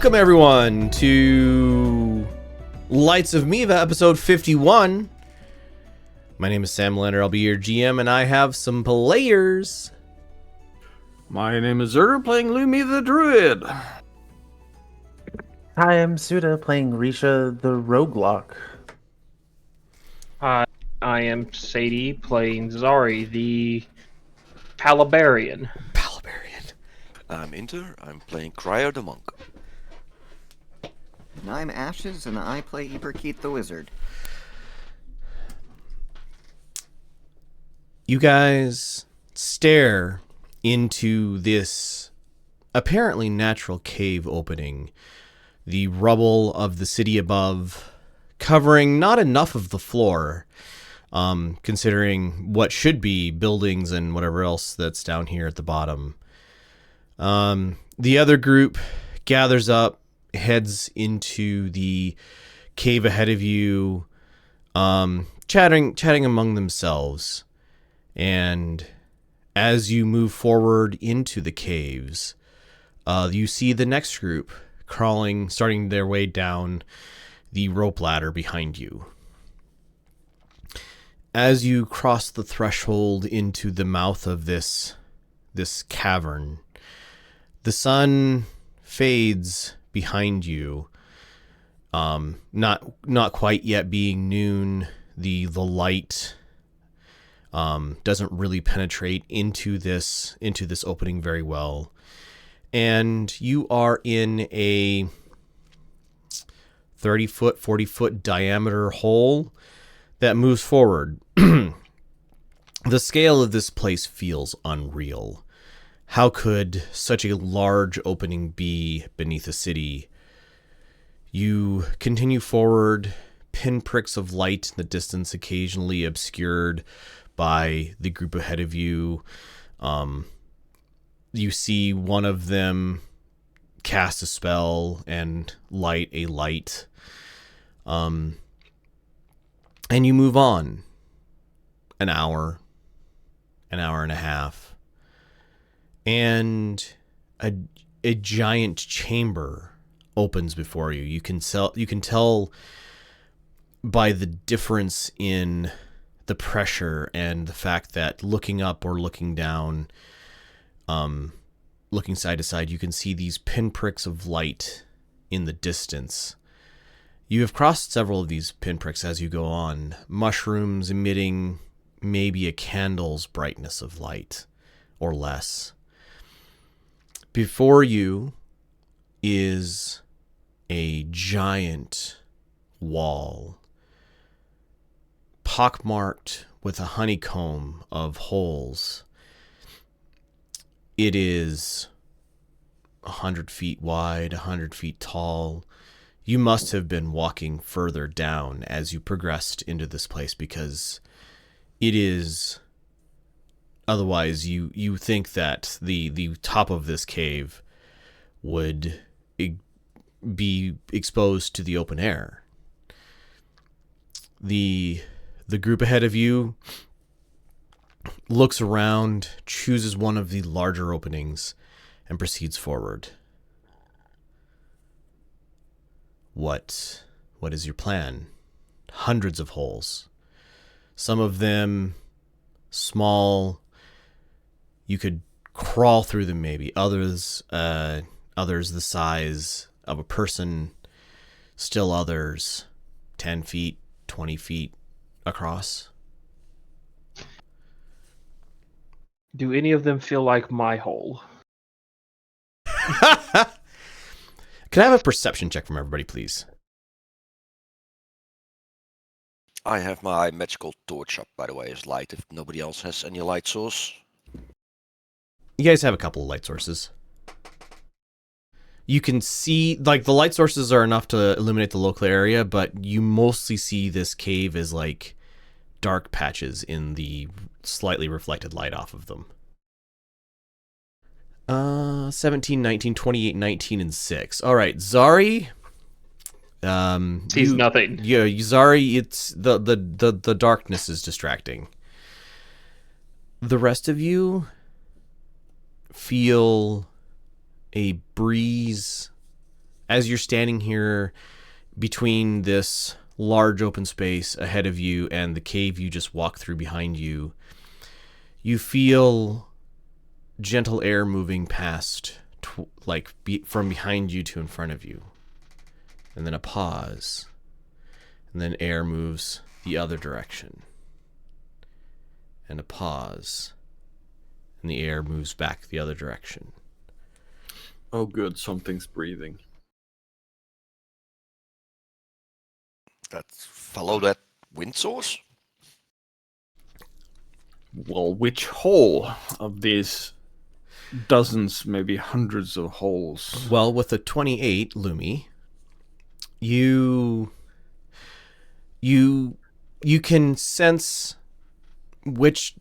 Welcome everyone to Lights of Miiva, episode 51. My name is Sam Lander, I'll be your GM, and I have some players. My name is Zerder, playing Lumi the Druid. Hi, I'm Suda, playing Risha the Roguelock. Hi, I am Sadie, playing Zari, the Palabarian. I'm Inter, I'm playing Cryo the Monk. And I'm Ashes, and I play Iberkeith the Wizard. You guys stare into this apparently natural cave opening, the rubble of the city above, covering not enough of the floor, considering what should be buildings and whatever else that's down here at the bottom. The other group gathers up, heads into the cave ahead of you, chatting among themselves. And as you move forward into the caves, you see the next group starting their way down the rope ladder behind you. As you cross the threshold into the mouth of this cavern, the sun fades behind you. Not quite yet being noon. The light doesn't really penetrate into this opening very well. And you are in a 30-foot, 40-foot diameter hole that moves forward. The scale of this place feels unreal. How could such a large opening be beneath a city? You continue forward, pinpricks of light in the distance occasionally obscured by the group ahead of you. You see one of them cast a spell and light a light. And you move on. An hour and a half. And a giant chamber opens before you. You can tell by the difference in the pressure and the fact that looking up or looking down, looking side to side, you can see these pinpricks of light in the distance. You have crossed several of these pinpricks as you go on, mushrooms emitting maybe a candle's brightness of light or less. Before you is a giant wall, pockmarked with a honeycomb of holes. It is 100 feet wide, 100 feet tall. You must have been walking further down as you progressed into this place, because it is... Otherwise, you think that the top of this cave would be exposed to the open air. The group ahead of you looks around, chooses one of the larger openings, and proceeds forward. What is your plan? Hundreds of holes. Some of them small. You could crawl through them maybe. Others the size of a person. Still others 10 feet, 20 feet across. Do any of them feel like my hole? Can I have a perception check from everybody, please? I have my magical torch up, by the way, as light, if nobody else has any light source. You guys have a couple of light sources. You can see, like, the light sources are enough to illuminate the local area, but you mostly see this cave as, like, dark patches in the slightly reflected light off of them. 17, 19, 28, 19, and 6. All right, Zari. Sees nothing. Yeah, Zari. It's the darkness is distracting. The rest of you feel a breeze as you're standing here between this large open space ahead of you and the cave you just walked through behind you, you feel gentle air moving past, from behind you to in front of you. And then a pause. And then air moves the other direction. And a pause. And the air moves back the other direction. Oh, good. Something's breathing. Follow that wind source? Well, which hole of these dozens, maybe hundreds of holes? Well, with a 28, Lumi, you can sense which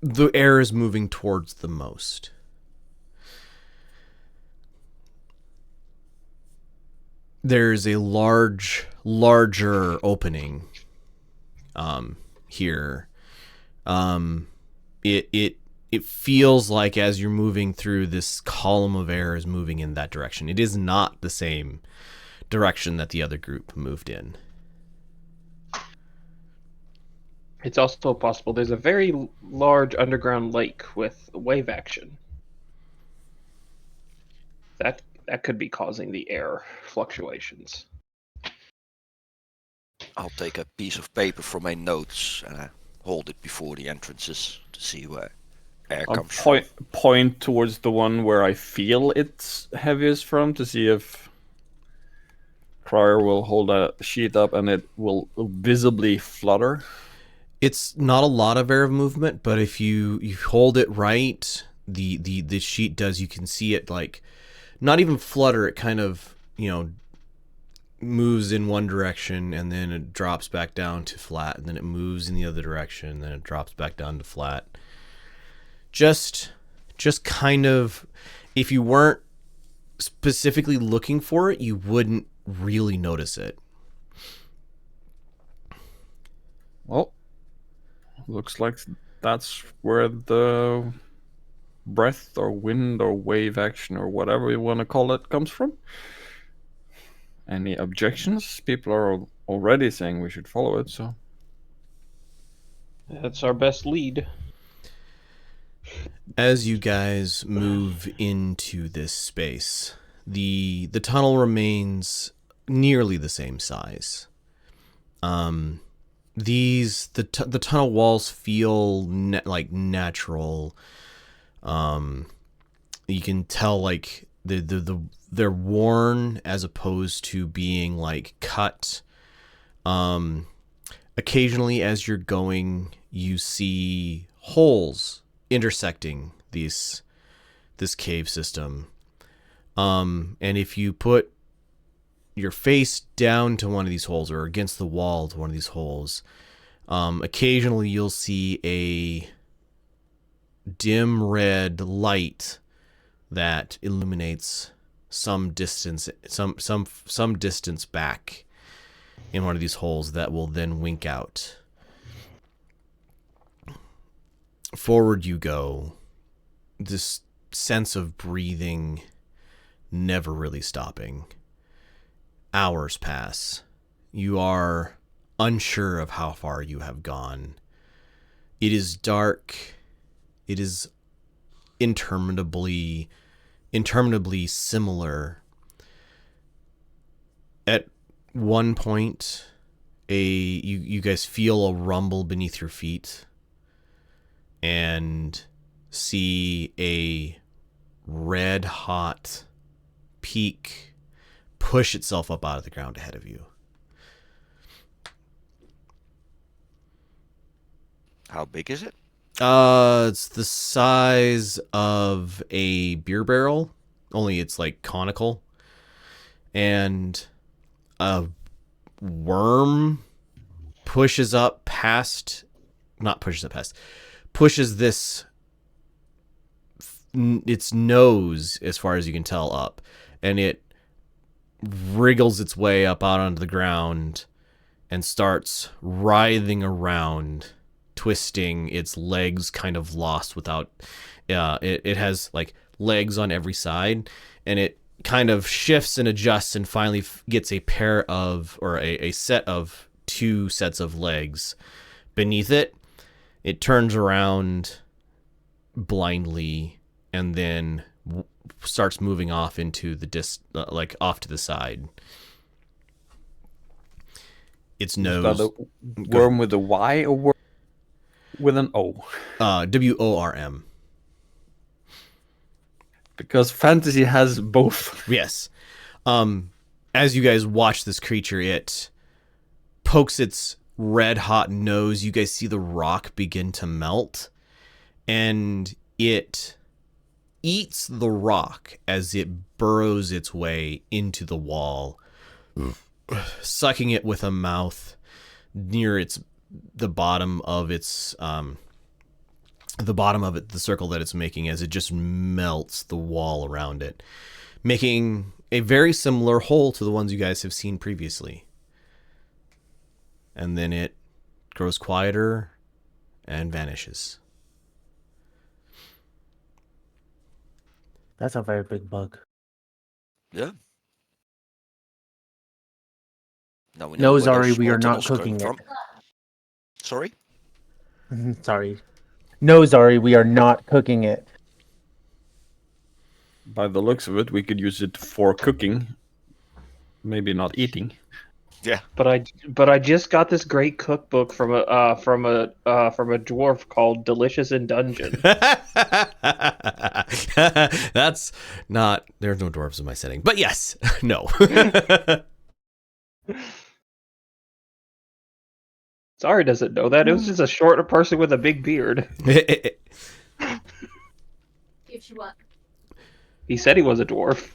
the air is moving towards the most. There's a larger opening here. It feels like as you're moving through, this column of air is moving in that direction. It is not the same direction that the other group moved in. It's also possible there's a very large underground lake with wave action. That could be causing the air fluctuations. I'll take a piece of paper from my notes and I hold it before the entrances to see where air I'll comes from. point towards the one where I feel it's heaviest from to see if Crier will hold a sheet up and it will visibly flutter. It's not a lot of air movement, but if you hold it right, the sheet does. You can see it like not even flutter. It kind of moves in one direction and then it drops back down to flat, and then it moves in the other direction, and then it drops back down to flat. Just kind of, if you weren't specifically looking for it, you wouldn't really notice it. Well, looks like that's where the breath or wind or wave action or whatever you want to call it comes from. Any objections? People are already saying we should follow it, so. That's our best lead. As you guys move into this space, the tunnel remains nearly the same size. The tunnel walls feel like natural. You can tell like they're worn as opposed to being like cut. Occasionally, as you're going, you see holes intersecting this cave system. And if you put your face down to one of these holes or against the wall to one of these holes, occasionally you'll see a dim red light that illuminates some distance back in one of these holes that will then wink out. Forward you go, this sense of breathing never really stopping. Hours pass. You are unsure of how far you have gone. It is dark. It is interminably similar. At one point, you guys feel a rumble beneath your feet and see a red hot peak push itself up out of the ground ahead of you. How big is it? It's the size of a beer barrel, only it's like conical. And a worm pushes this its nose as far as you can tell up, and it wriggles its way up out onto the ground and starts writhing around, twisting its legs kind of lost without it has like legs on every side, and it kind of shifts and adjusts and finally gets a pair of, or a set of 2 sets of legs beneath it. It turns around blindly and then starts moving off into the like off to the side. Its nose. Is that a worm with a Y or worm with an O? WORM. Because fantasy has both. Yes. As you guys watch this creature, it pokes its red hot nose. You guys see the rock begin to melt, and it eats the rock as it burrows its way into the wall, sucking it with a mouth near the bottom of it, the circle that it's making, as it just melts the wall around it, making a very similar hole to the ones you guys have seen previously. And then it grows quieter and vanishes. That's a very big bug. Yeah. Now we No, know where Zari, those we are small not tunnels come cooking it. from. Sorry? Sorry. No, Zari, we are not cooking it. By the looks of it, we could use it for cooking. Maybe not eating. Yeah. But I just got this great cookbook from a dwarf called Delicious in Dungeon. That's not. There's no dwarves in my setting, but yes, no. Sorry, doesn't know that. It was just a shorter person with a big beard. Gives you up. He said he was a dwarf.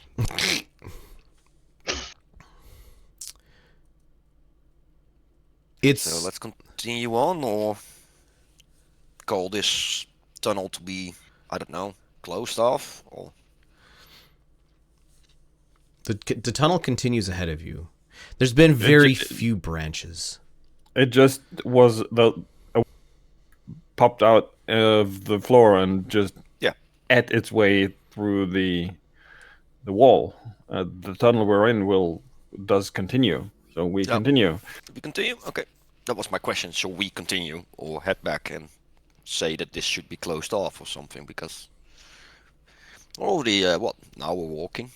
So let's continue on, or call this tunnel to be, I don't know, closed off, or the tunnel continues ahead of you. There's been very few branches. It just was popped out of the floor and just ate its way through the wall. The tunnel we're in does continue, so we continue. we continue? Okay, that was my question. Shall we continue or head back and say that this should be closed off or something? Because already, now we're walking.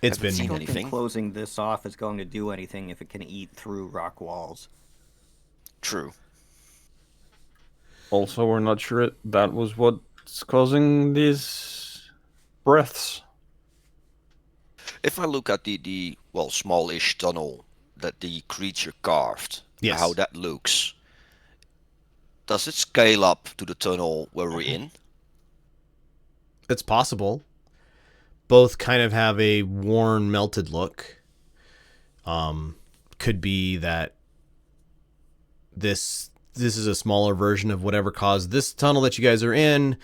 It's Haven't been seen I don't anything. think closing this off is going to do anything if it can eat through rock walls. True. Also, we're not sure that was what's causing these breaths. If I look at the smallish tunnel that the creature carved, Yes. how that looks, does it scale up to the tunnel where we're in? It's possible. Both kind of have a worn, melted look. Could be that this is a smaller version of whatever caused this tunnel that you guys are in,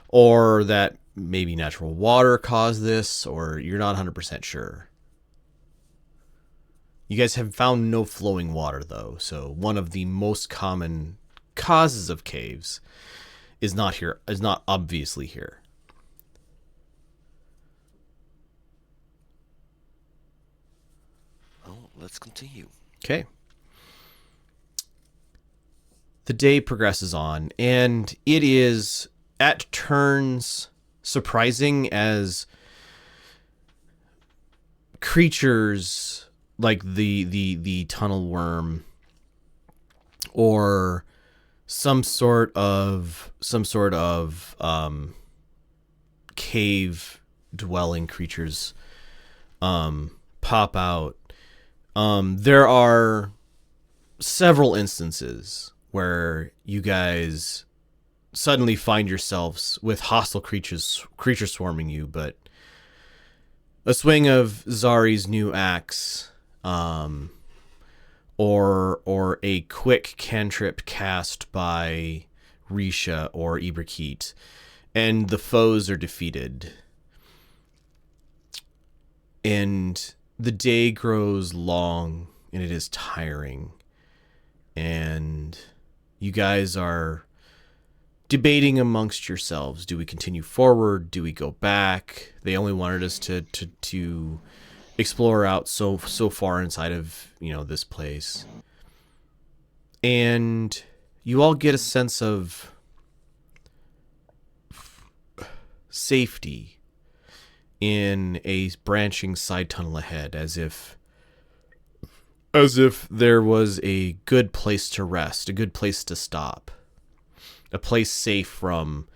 or that maybe natural water caused this, or you're not 100% sure. You guys have found no flowing water, though, so one of the most common causes of caves is not obviously here. Well, let's continue. Okay. The day progresses on, and it is at turns surprising as creatures like the tunnel worm or some sort of cave dwelling creatures pop out. There are several instances where you guys suddenly find yourselves with hostile creatures swarming you, but a swing of Zari's new axe, or a quick cantrip cast by Risha or Iberkeet, and the foes are defeated. And the day grows long, and it is tiring. And you guys are debating amongst yourselves. Do we continue forward? Do we go back? They only wanted us to explore out so far inside of, this place. And you all get a sense of safety in a branching side tunnel ahead, as if there was a good place to rest, a good place to stop, a place safe from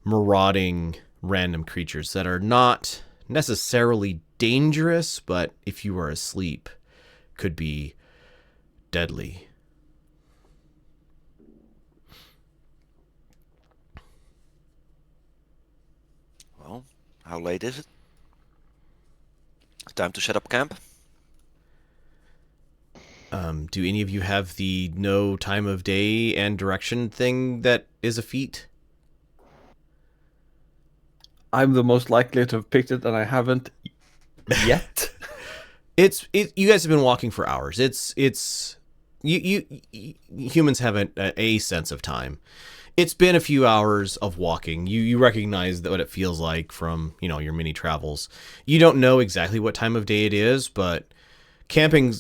marauding random creatures that are not necessarily dangerous, but if you are asleep, could be deadly. Well, how late is it? Time to set up camp? Do any of you have the no time of day and direction thing that is a feat? I'm the most likely to have picked it, and I haven't yet. You guys have been walking for hours. You humans have a sense of time. It's been a few hours of walking. You recognize what it feels like from, your mini travels. You don't know exactly what time of day it is, but camping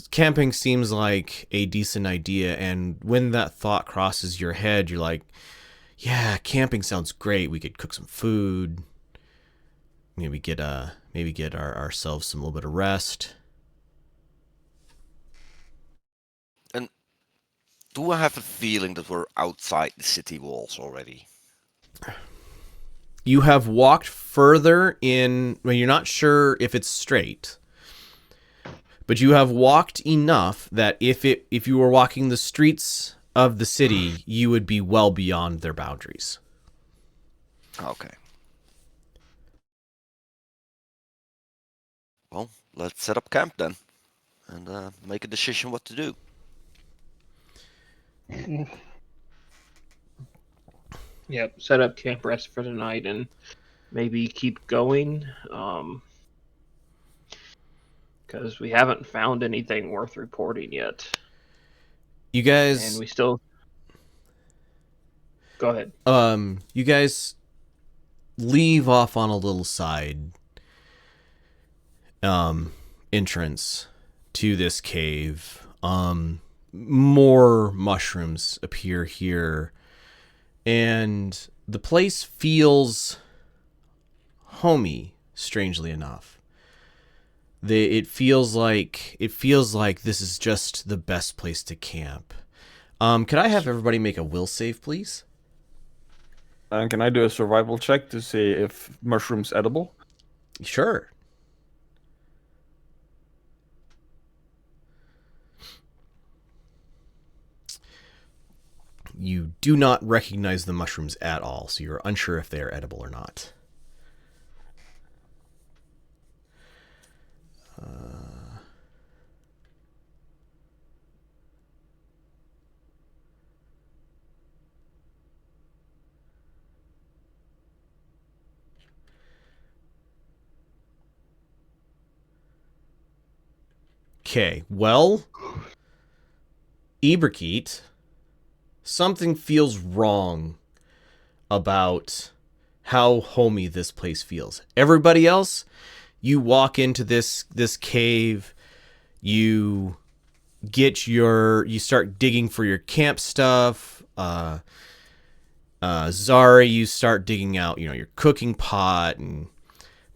seems like a decent idea. And when that thought crosses your head, you're like, yeah, camping sounds great. We could cook some food. Maybe get ourselves some little bit of rest. And do I have a feeling that we're outside the city walls already? You have walked further in. Well, you're not sure if it's straight, but you have walked enough that if you were walking the streets of the city, you would be well beyond their boundaries. Okay. Well, let's set up camp then, and make a decision what to do. Yep, set up camp rest for the night and maybe keep going. Because we haven't found anything worth reporting yet. You guys, and we still. Go ahead. You guys leave off on a little side entrance to this cave. More mushrooms appear here, and the place feels homey, strangely enough. It feels like this is just the best place to camp. Could I have everybody make a will save, please? Can I do a survival check to see if mushroom's edible? Sure. You do not recognize the mushrooms at all, so you're unsure if they are edible or not. Okay, well, Iberkeet, something feels wrong about how homey this place feels. Everybody else, you walk into this cave, you start digging for your camp stuff. Zari, you start digging out, your cooking pot and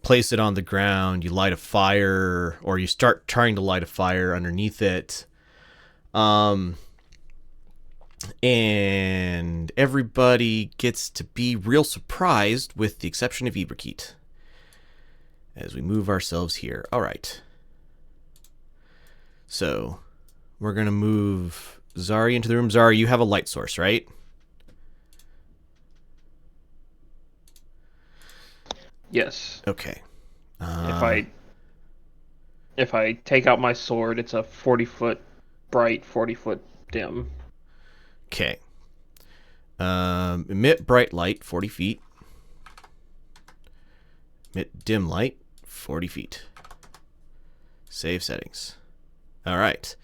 place it on the ground. You light a fire, or you start trying to light a fire underneath it. And everybody gets to be real surprised, with the exception of Iberkeet, as we move ourselves here. All right. So we're going to move Zari into the room. Zari, you have a light source, right? Yes. Okay. If I take out my sword, it's a 40-foot bright, 40-foot dim. Okay. Emit bright light, 40 feet. Emit dim light, 40 feet. Save settings. All right.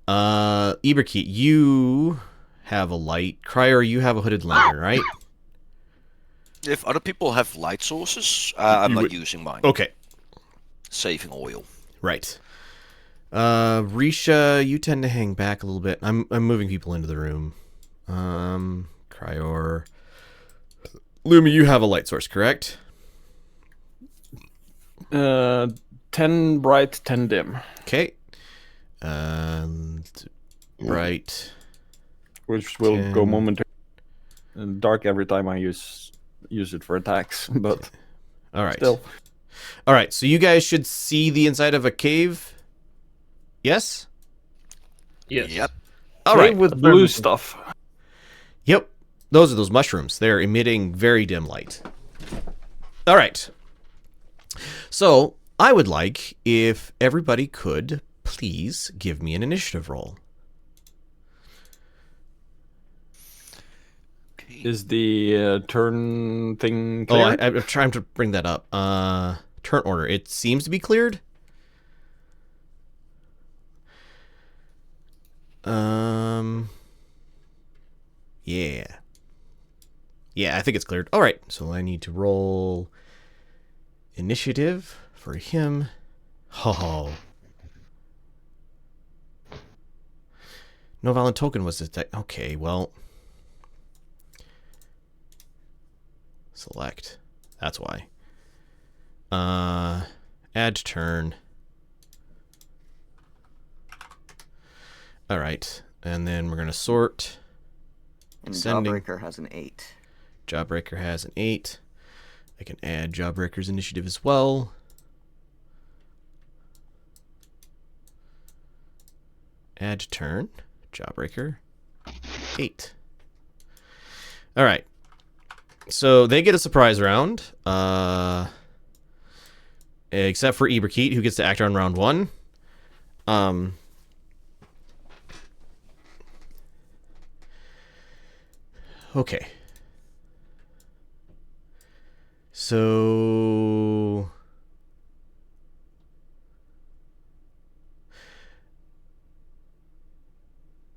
Iberkeet, you have a light. Cryer, you have a hooded lantern, right? If other people have light sources, I'm You not would- using mine. Okay, Saving oil. right. Risha, you tend to hang back a little bit. I'm moving people into the room. Cryor. Lumi, you have a light source, correct? 10 bright, 10 dim. Okay. And bright. Which will go 10. momentarily dark every time I use it for attacks, but All right. still. All right. So you guys should see the inside of a cave. Yes. Yes. Yep. All Cave right. with blue stuff. Yep. Those are those mushrooms. They're emitting very dim light. All right. So I would like if everybody could please give me an initiative roll. Okay. Is the turn thing Oh, clear? I'm trying to bring that up. Turn order. It seems to be cleared. Yeah. Yeah, I think it's cleared. All right, so I need to roll initiative for him. Oh. No valid token was detected. Okay, well. Select. That's why. Add to turn. All right, and then we're going to sort. And Sending. Jawbreaker has an 8. Jawbreaker has an 8. I can add Jawbreaker's initiative as well. Add to turn. Jawbreaker. 8. All right. So they get a surprise round. Except for Eberkeet, who gets to act on round 1. Okay. So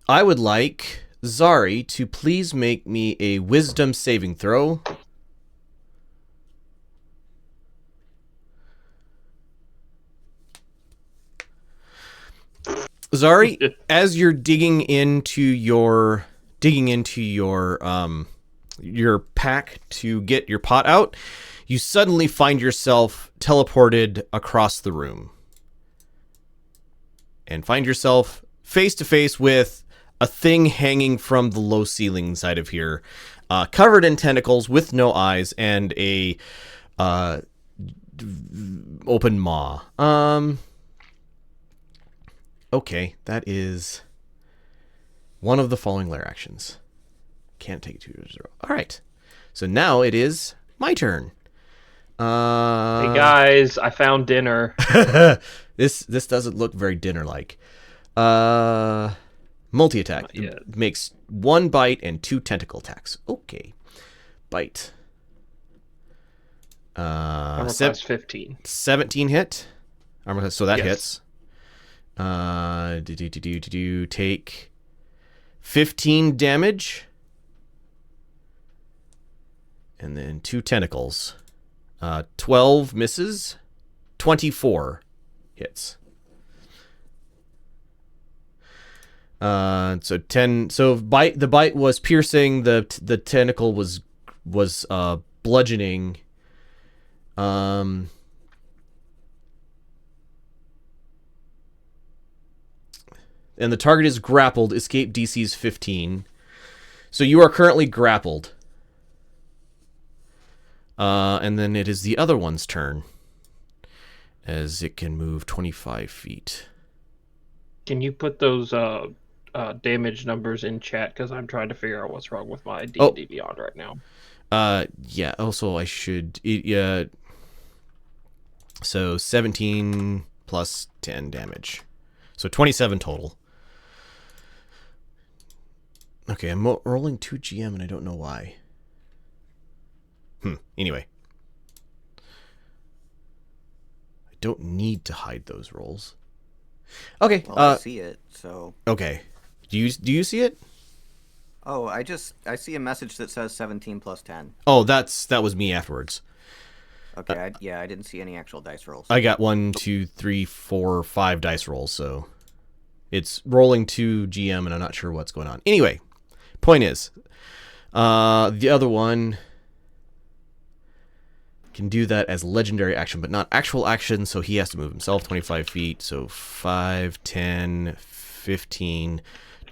I would like Zari to please make me a wisdom saving throw. Zari, as you're digging into your pack to get your pot out, you suddenly find yourself teleported across the room and find yourself face to face with a thing hanging from the low ceiling side of here, covered in tentacles with no eyes and a open maw. Okay, that is one of the following lair actions. Can't take it to 0. All right, so now it is my turn. Hey guys, I found dinner. This doesn't look very dinner-like. Multi-attack. Not yet. Makes 1 bite and 2 tentacle attacks. Okay. Bite. Armor class 15. 17 hit. Armor class, so that Yes. hits. Take 15 damage. And then 2 tentacles. 12 misses. 24 hits. So 10. So the bite was piercing. The tentacle was bludgeoning. And the target is grappled. Escape DC is 15. So you are currently grappled. And then it is the other one's turn, as it can move 25 feet. Can you put those damage numbers in chat? Because I'm trying to figure out what's wrong with my D&D Beyond right now. Yeah. Also, I should. So 17 plus 10 damage, so 27 total. Okay, I'm rolling 2 GM, and I don't know why. Anyway. I don't need to hide those rolls. Okay. Well, I see it, so... Okay. Do you see it? Oh, I see a message that says 17 plus 10. Oh, that was me afterwards. Okay, I didn't see any actual dice rolls. I got 1, 2, 3, 4, 5 dice rolls, so it's rolling to GM, and I'm not sure what's going on. Anyway, point is, the other one can do that as legendary action, but not actual action, so he has to move himself 25 feet. So 5, 10, 15,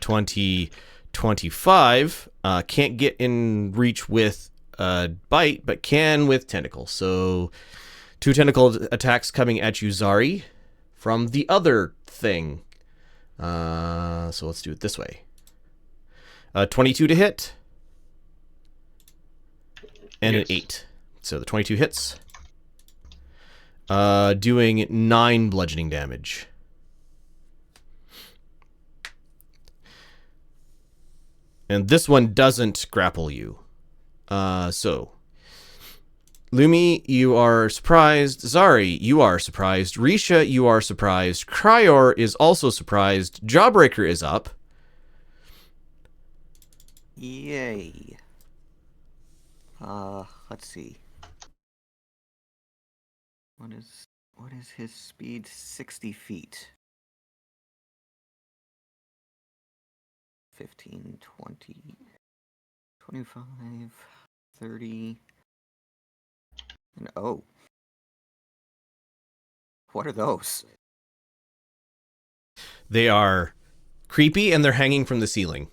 20, 25. Can't get in reach with bite, but can with tentacle. So 2 tentacle attacks coming at you, Zari, from the other thing. So let's do it this way. 22 to hit. And Yes. an 8. So the 22 hits. Doing 9 bludgeoning damage. And this one doesn't grapple you. So Lumi, you are surprised. Zari, you are surprised. Risha, you are surprised. Cryor is also surprised. Jawbreaker is up. Yay. Let's see. What is his speed? 60 feet. 15, 20, 25, 30. And oh. What are those? They are creepy and they're hanging from the ceiling.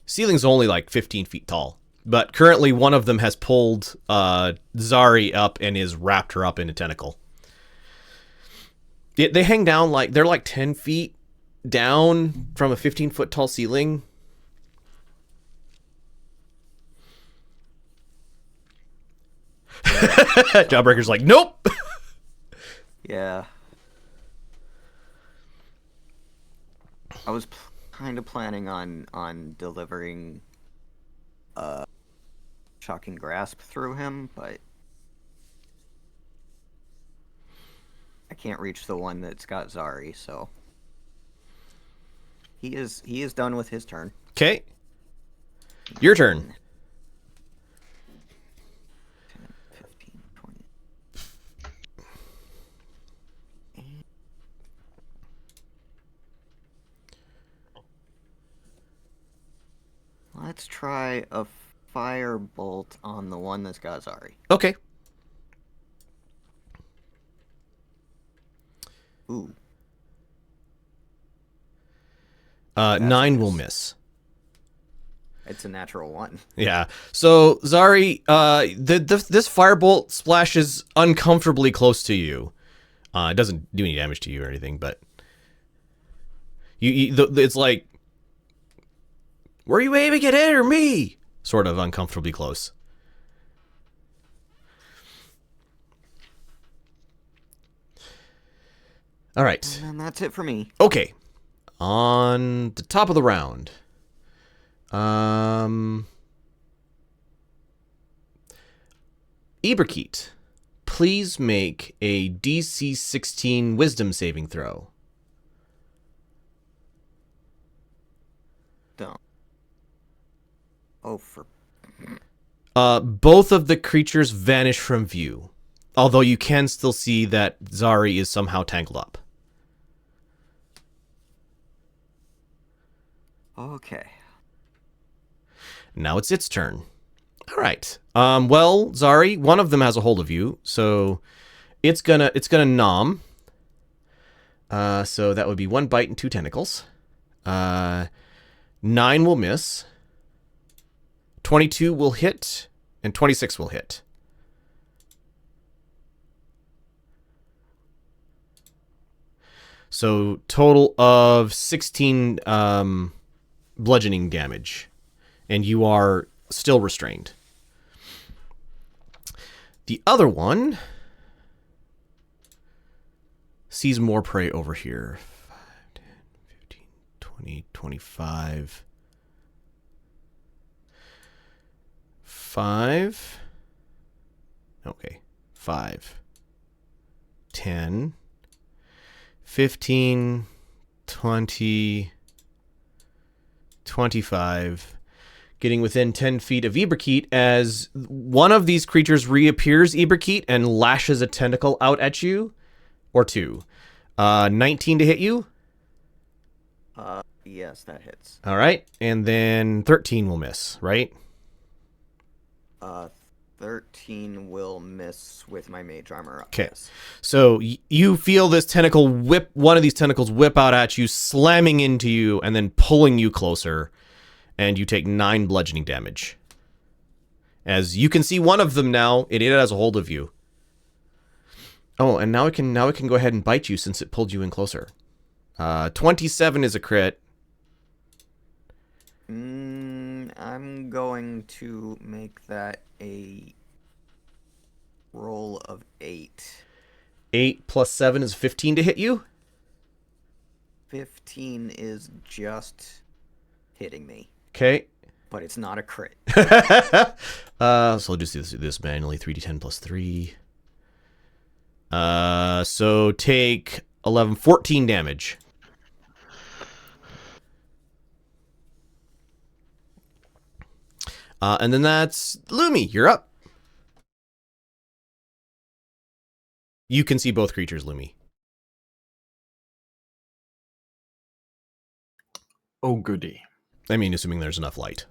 Ceiling's only like 15 feet tall. But currently one of them has pulled Zari up and is wrapped her up in a tentacle. They hang down like, they're like 10 feet down from a 15-foot tall ceiling. Jawbreaker's like, nope. Yeah. I was kind of planning on delivering shocking grasp through him, but I can't reach the one that's got Zari, so he is done with his turn. Okay. Your turn. 10, 15, 20. Let's try a firebolt on the one that's got Zari. Okay. Ooh. 9 will miss. It's a natural 1. Yeah. So Zari, this firebolt splashes uncomfortably close to you. It doesn't do any damage to you or anything, but it's like, were you aiming at it or me? Sort of uncomfortably close. All right. And that's it for me. Okay. On the top of the round. Eberkeet, please make a DC 16 Wisdom saving throw. Don't. Oh, for... Both of the creatures vanish from view, although you can still see that Zari is somehow tangled up. Okay. Now it's its turn. All right. Well, Zari, one of them has a hold of you, so it's gonna nom. So that would be 1 bite and 2 tentacles. 9 will miss. 22 will hit, and 26 will hit. So total of 16 bludgeoning damage, and you are still restrained. The other one sees more prey over here. 5, 10, 15, 20, 25. 5. Okay. 5. 10. 15. 20. 25. Getting within 10 feet of Ibrikit as one of these creatures reappears, Ibrikit, and lashes a tentacle out at you. Or 2. 19 to hit you. Yes, that hits. All right. And then 13 will miss, right? 13 will miss with my mage armor up. Okay. Yes. So you feel this tentacle whip, one of these tentacles whip out at you, slamming into you, and then pulling you closer. And you take 9 bludgeoning damage. As you can see one of them now, it has a hold of you. Oh, and now it can go ahead and bite you since it pulled you in closer. 27 is a crit. I'm going to make that a roll of 8. 8 plus 7 is 15 to hit you. 15 is just hitting me, Okay. but it's not a crit. So I'll just do this manually. 3d10 plus 3. So take 11, 14 damage. And then that's Lumi. You're up. You can see both creatures, Lumi. Oh, goody. I mean, assuming there's enough light.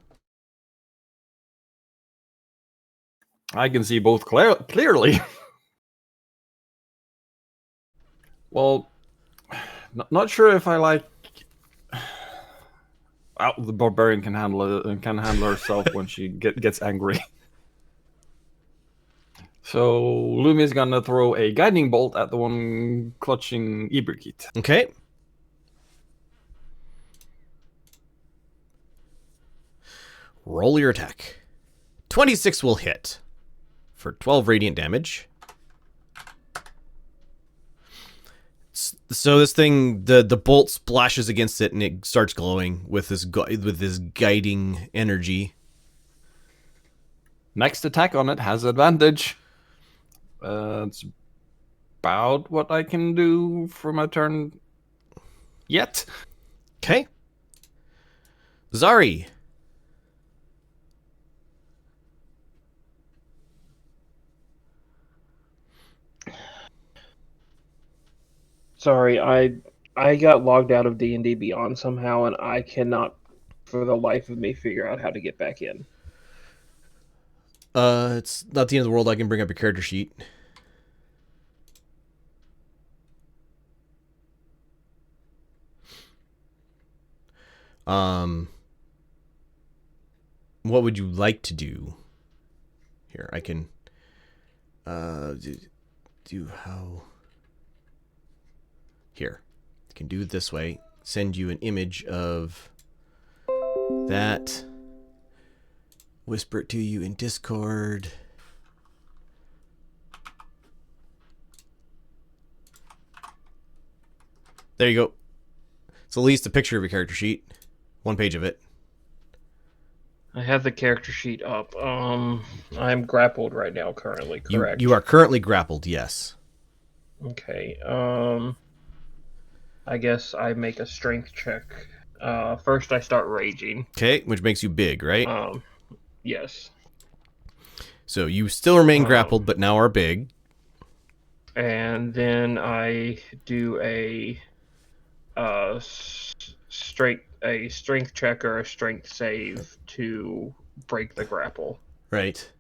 I can see both clearly. Well, not sure if I like. Well, the barbarian can handle it and can handle herself when she gets angry. So Lumi is gonna throw a guiding bolt at the one clutching Ibrikit. Okay. Roll your attack. 26 will hit for 12 radiant damage. So this thing, the bolt splashes against it and it starts glowing with this guiding energy. Next attack on it has advantage. It's about what I can do for my turn yet. Okay. Zari. Sorry, I got logged out of D&D Beyond somehow, and I cannot, for the life of me, figure out how to get back in. It's not the end of the world. I can bring up your character sheet. What would you like to do? Here, I can do how. Here, I can do it this way. Send you an image of that. Whisper it to you in Discord. There you go. It's at least a picture of your character sheet. 1 page of it. I have the character sheet up. I'm grappled right now, currently, correct? You are currently grappled, yes. Okay, I guess I make a strength check. First I start raging. Okay, which makes you big, right? Yes. So you still remain grappled, but now are big. And then I do a strength check or a strength save to break the grapple. Right.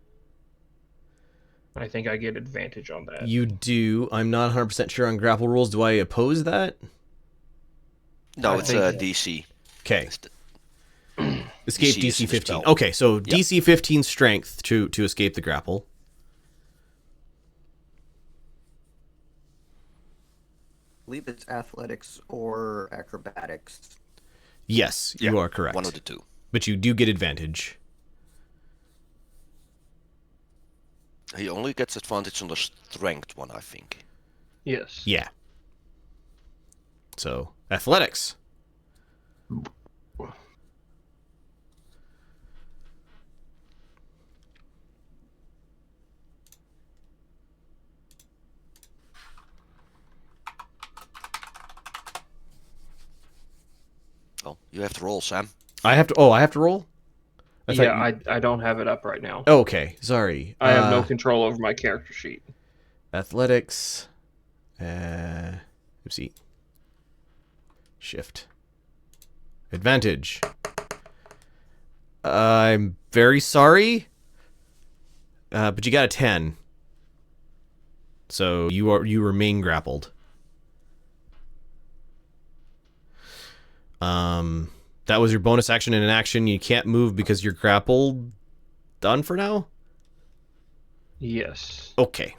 I think I get advantage on that. You do. I'm not 100% sure on grapple rules. Do I oppose that? No, I it's think- DC. Okay. It's the- Escape DC is DC the 15. spell. Okay, so DC 15 strength to escape the grapple. I believe it's athletics or acrobatics. Yes, you are correct. One of the two. But you do get advantage. He only gets advantage on the strength one, I think. Yes. Yeah. So, athletics. Oh, you have to roll, Sam. I have to. Oh, I have to roll. I thought Yeah, you- I don't have it up right now. Oh, okay, sorry. I have no control over my character sheet. Athletics. Oopsie. Shift. Advantage. I'm very sorry, but you got a 10. So you remain grappled. That was your bonus action and an action. You can't move because you're grappled. Done for now? Yes. Okay.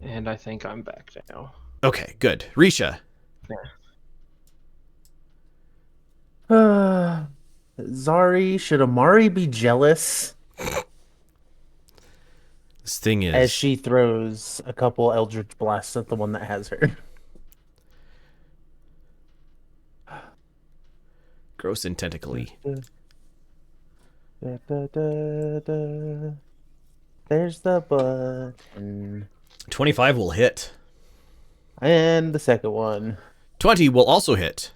And I think I'm back now. Okay, good. Risha. Zari, should Amari be jealous This thing is as she throws a couple Eldritch Blasts at the one that has her? gross and tentacly. There's the button. 25 will hit. And the second one. 20 will also hit.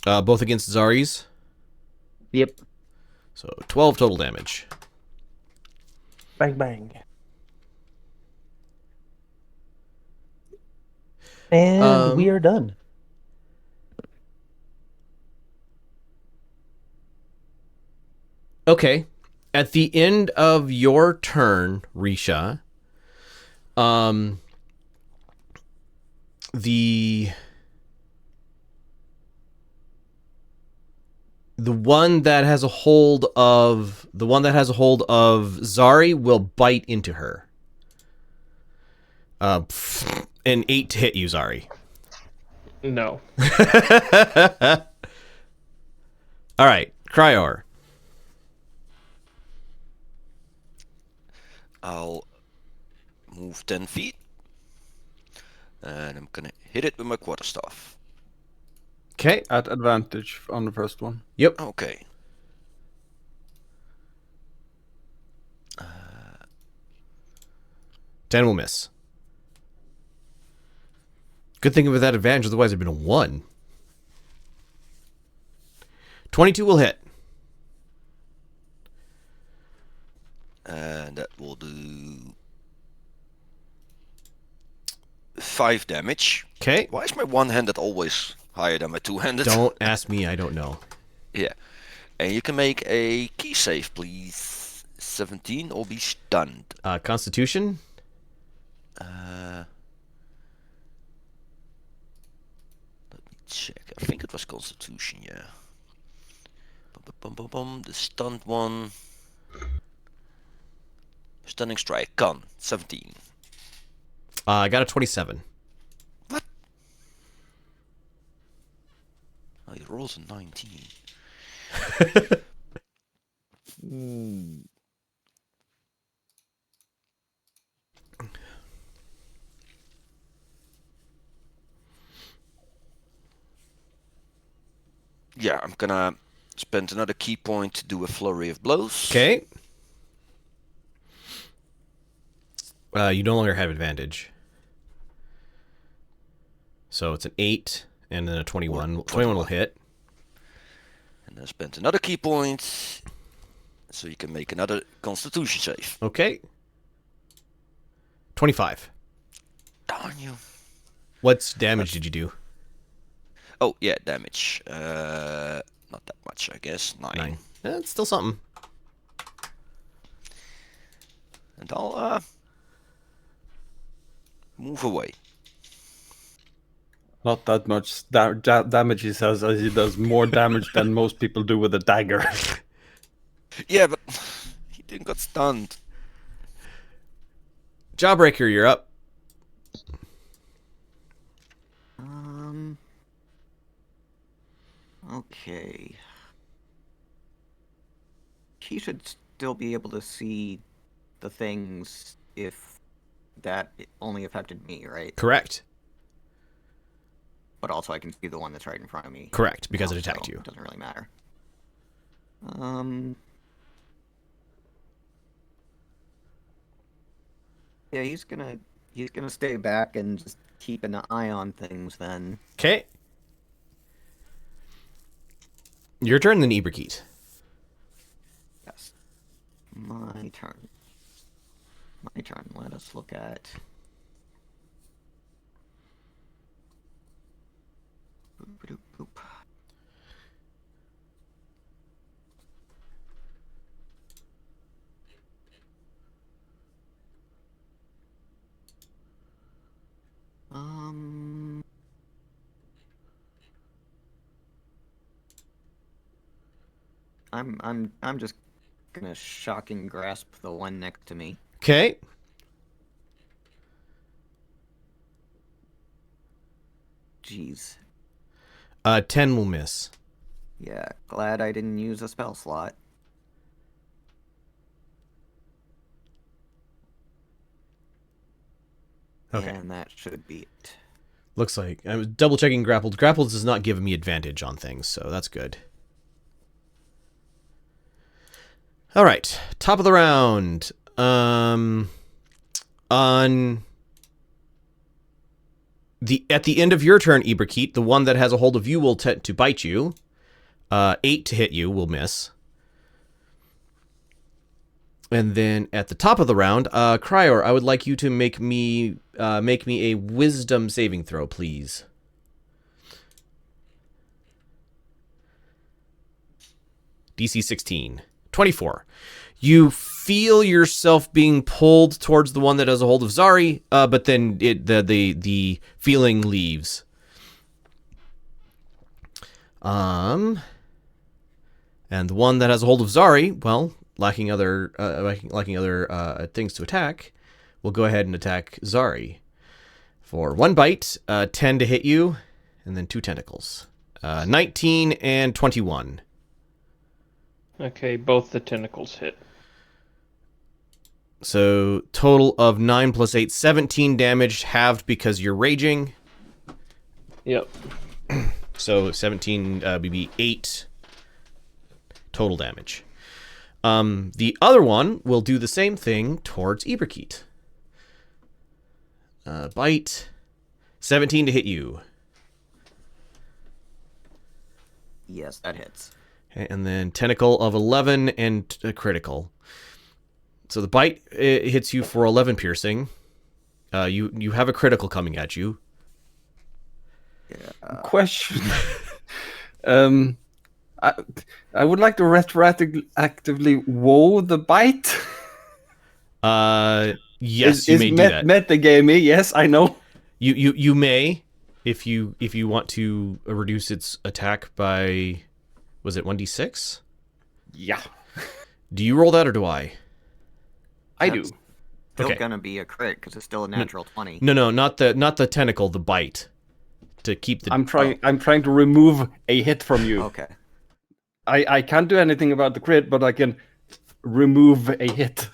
Both against Zari's. Yep. So 12 total damage. Bang, bang. And we are done. Okay. At the end of your turn, Risha, the one that has a hold of Zari will bite into her. An 8 to hit you, Zari. No. All right, Cryor. I'll move 10 feet. And I'm gonna hit it with my quarterstaff. Okay. At advantage on the first one. Yep. Okay. 10 will miss. Good thing with that advantage, otherwise it'd been a 1. 22 will hit. And that will do 5 damage. Okay. Why is my one-handed always higher than my two-handed? Don't ask me, I don't know. Yeah. And you can make a key save, please. 17 or be stunned. Constitution? Let me check. I think it was Constitution, yeah. The stunned one. Stunning strike. Con. 17. I got a 27. What? Oh, he rolls a 19. Yeah, I'm gonna spend another key point to do a flurry of blows. Okay. You no longer have advantage. So it's an 8 and then a 21. 21 will hit. And then spend another key point. So you can make another Constitution save. Okay. 25. Darn you. What damage did you do? Oh, yeah, damage. Not that much, I guess. 9. That's still something. And I'll move away. Not that much damage he says, as he does more damage than most people do with a dagger. Yeah, but he didn't got stunned. Jawbreaker, you're up. Okay. He should still be able to see the things if that only affected me, right? Correct. But also I can see the one that's right in front of me. Correct, because now, it attacked so you. It doesn't really matter. Yeah, he's gonna stay back and just keep an eye on things then. Okay. Your turn, then Ibrikit. Yes. My turn. My turn. Let us look at. Boop, boop, boop. I'm just gonna shocking grasp the one next to me. Okay. Jeez. 10 will miss. Yeah, glad I didn't use a spell slot. Okay. And that should be it. Looks like I was double checking grappled. Grappled does not give me advantage on things, so that's good. All right, top of the round. On at the end of your turn, Ibrikit, the one that has a hold of you will tend to bite you. 8 to hit you will miss. And then at the top of the round, Cryor, I would like you to make me a Wisdom saving throw, please. DC 16. 24. You feel yourself being pulled towards the one that has a hold of Zari, but then the feeling leaves. And the one that has a hold of Zari, well, lacking other things to attack, will go ahead and attack Zari for 1 bite, 10 to hit you, and then 2 tentacles. 19 and 21. Okay, both the tentacles hit. So total of 9 plus 8, 17 damage, halved because you're raging. Yep. So 17 would be 8 total damage. The other one will do the same thing towards Ibrikit. Bite. 17 to hit you. Yes, that hits. Okay, and then tentacle of 11 and a critical. So the bite hits you for 11 piercing. You have a critical coming at you. Yeah. Question. I would like to retroactively woe the bite. Yes, you may do that. Metagamey, yes, I know. You may, if you want to reduce its attack by, was it 1d6? Yeah, Do you roll that or do I? I That's do. Still Okay. gonna be a crit because it's still a natural 20. No, not the tentacle, the bite. To keep the. I'm trying to remove a hit from you. Okay. I can't do anything about the crit, but I can remove a hit.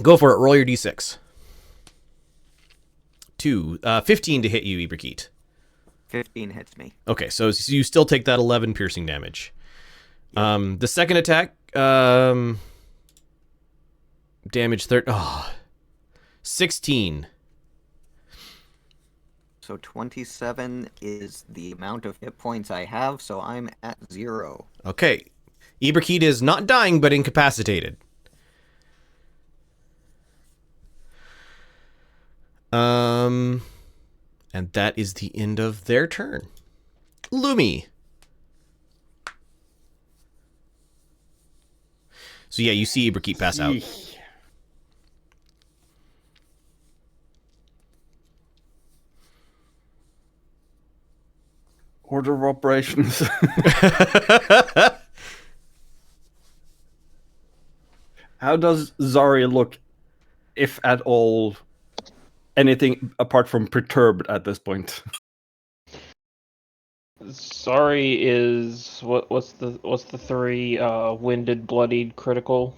Go for it. Roll your d6. 15 to hit you, Ibrikit. 15 hits me. Okay, so you still take that 11 piercing damage. The second attack, damage 16. So 27 is the amount of hit points I have, so I'm at 0. Okay, Ibrikit is not dying but incapacitated. And that is the end of their turn. Lumi. So yeah, you see Ibrikit pass out. Order of operations. How does Zarya look, if at all, anything apart from perturbed at this point? Sorry is what's the 3 winded, bloodied, critical?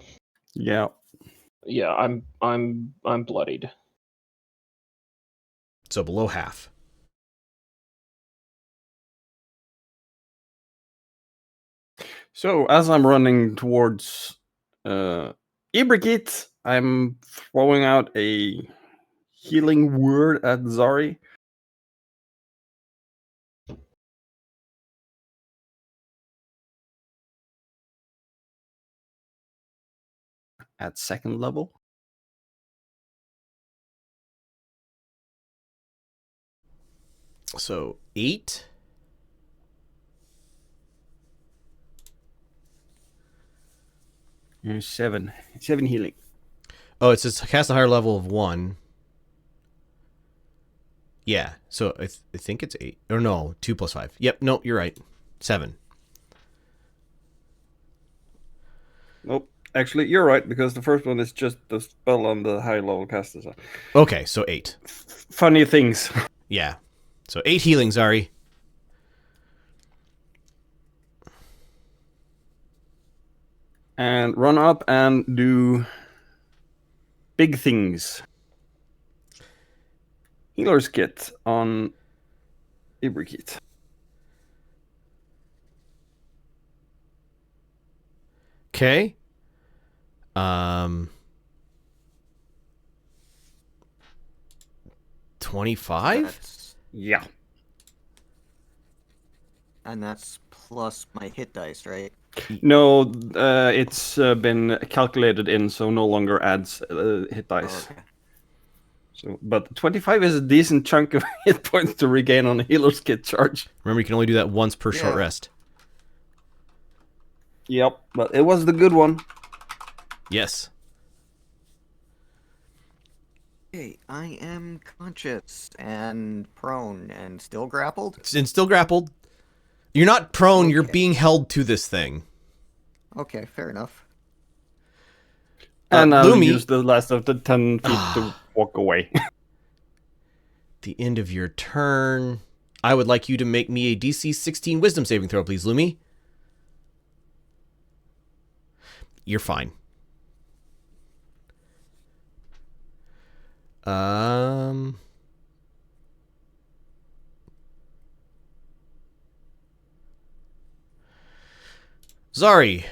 Yeah. Yeah, I'm bloodied. So below half. So as I'm running towards Ibrikit, I'm throwing out a healing word at Zari. at second level. So 8. And 7 healing. Oh, it says cast a higher level of 1. Yeah, so I think it's 8. Or no, 2 plus 5. Yep, no, you're right. 7. Nope. Actually, you're right, because the first one is just the spell on the high level caster. So. Okay, so 8. Funny things. Yeah. So 8 healing, Zari. And run up and do big things. Healer's kit on Ibrikit. Okay. 25? That's, Yeah. and that's plus my hit dice, right? No, it's been calculated in, so no longer adds hit dice. Oh, okay. So, but 25 is a decent chunk of hit points to regain on a healer's kit charge. Remember, you can only do that once per short Yeah. rest. Yep, but it was the good one. Yes. Okay, I am conscious and prone and still grappled. And still grappled. You're not prone, you're Okay. being held to this thing. Okay, fair enough. And I'll Lumi- use the last of the 10 feet to walk away. The end of your turn. I would like you to make me a DC 16 wisdom saving throw, please, Lumi. You're fine. Zari.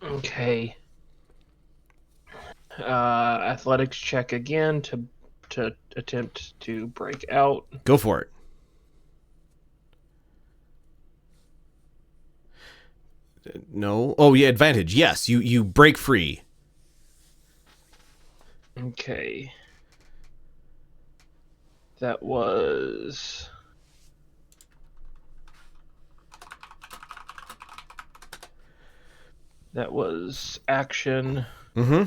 Okay. Athletics check again to attempt to break out. Go for it. No. Oh, yeah, advantage. Yes, you break free. Okay. That was action. Mm-hmm.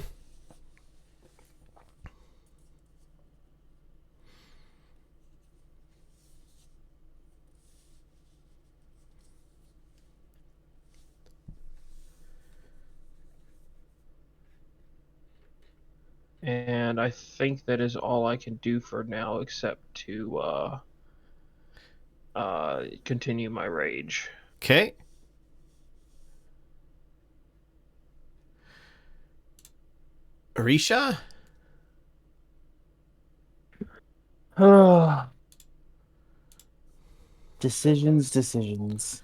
And I think that is all I can do for now, except to continue my rage. Okay. Arisha? Decisions.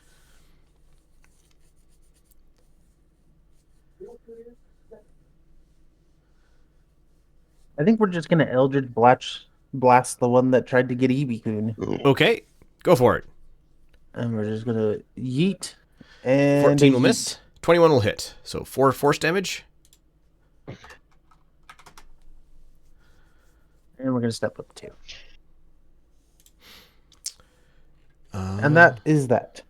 I think we're just gonna Eldritch blast the one that tried to get Ebikun. Okay. Go for it. And we're just gonna yeet. And 14 will yeet. miss. 21 will hit. So 4 force damage. And we're gonna step up 2. And that is that.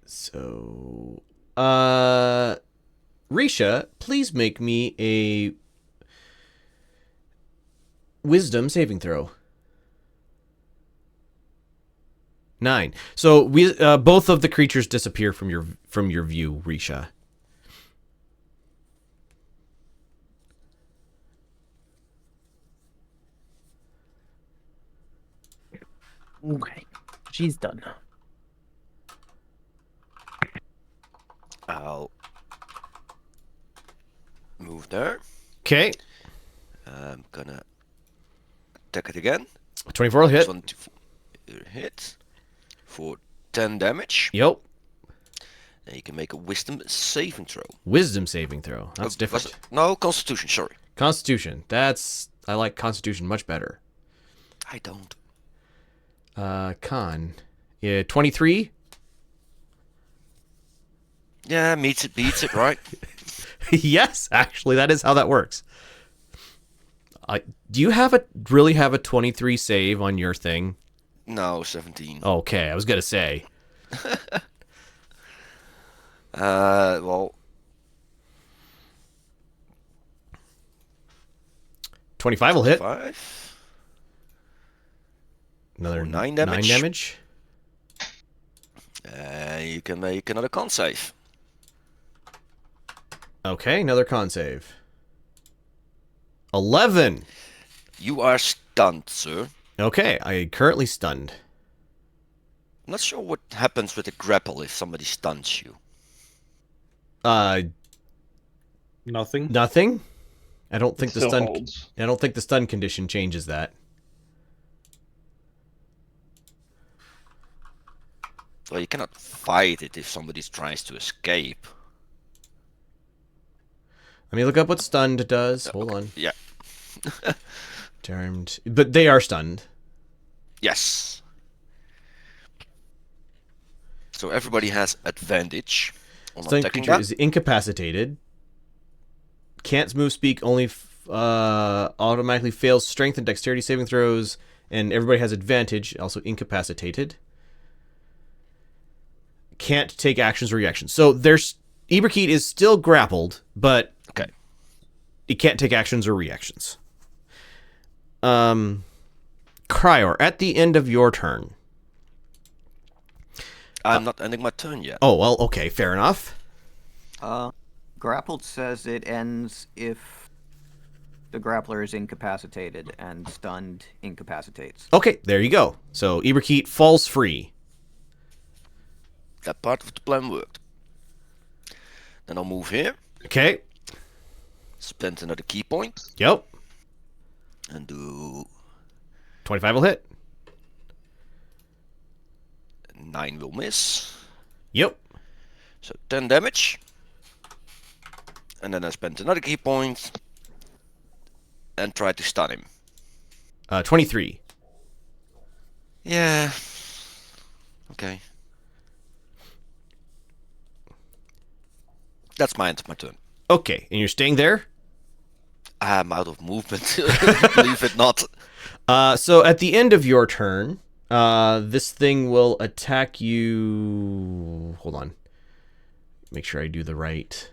So, Risha, please make me a wisdom saving throw. 9. So we both of the creatures disappear from your view, Risha. Okay. She's done. I'll move there. Okay. I'm gonna attack it again. 24 will hit. 24 hit for 10 damage. Yep. And you can make a wisdom saving throw. Wisdom saving throw. That's Was different. it- No, Constitution. Sorry, Constitution. I like Constitution much better. I don't. Con. Yeah, 23? Yeah, meets it, beats it, right? Yes, actually, that is how that works. Do you really have a 23 save on your thing? No, 17. Okay, I was gonna say. Well, 25 will hit. 5. Another For 9 9 damage. damage. You can make another con save. Okay, another con save. 11. You are stunned, sir. Okay, I am currently stunned. I'm not sure what happens with a grapple if somebody stuns you. Nothing. Nothing. I don't think It the still stun. holds. I don't think the stun condition changes that. Well, you cannot fight it if somebody tries to escape. Let me look up what stunned does. Hold on. Yeah. Charmed, but they are stunned. Yes. So everybody has advantage on Stunned attacking creature that. is incapacitated. Can't move, speak, only automatically fails strength and dexterity saving throws, and everybody has advantage. Also incapacitated. Can't take actions or reactions. So there's Eberkeet is still grappled, but Okay. he can't take actions or reactions. Cryor, at the end of your turn. I'm not ending my turn yet. Oh, well, okay, fair enough. Grappled says it ends if the grappler is incapacitated, and stunned incapacitates. Okay, there you go. So Eberkeet falls free. That part of the plan worked. Then I'll move here, Okay. spend another key point, Yep. and do 25 will hit. 9 will miss. Yep. So 10 damage. And then I spent another key point and try to stun him. 23. Yeah. Okay. That's my end of my turn. Okay, and you're staying there? I'm out of movement. Believe it not. So at the end of your turn, this thing will attack you. Hold on. Make sure I do the right.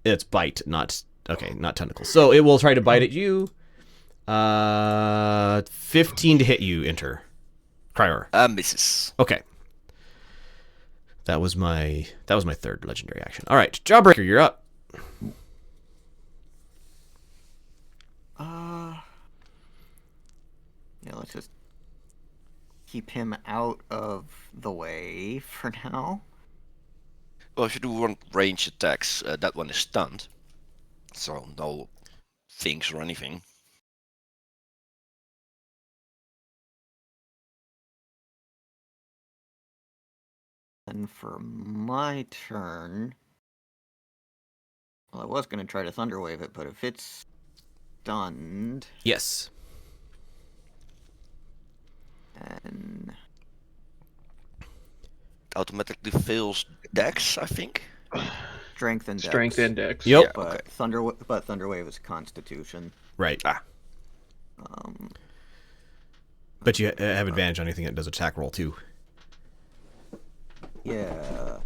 It's bite, not okay, not tentacle. So it will try to bite at you. 15 to hit you. Enter. Cryer. Misses. Okay. That was my third legendary action. All right, Jawbreaker, you're up. Yeah, let's just keep him out of the way for now. Well, if you do one range attacks, that one is stunned. So no things or anything. And for my turn, well, I was going to try to Thunderwave it, but if it's stunned, Yes. and Automatically fails Dex, I think. Strength and Dex. Strength index. Yep. Yeah, But okay. Thunderwave is Constitution. Right. But you have advantage on anything that does attack roll too. Yeah.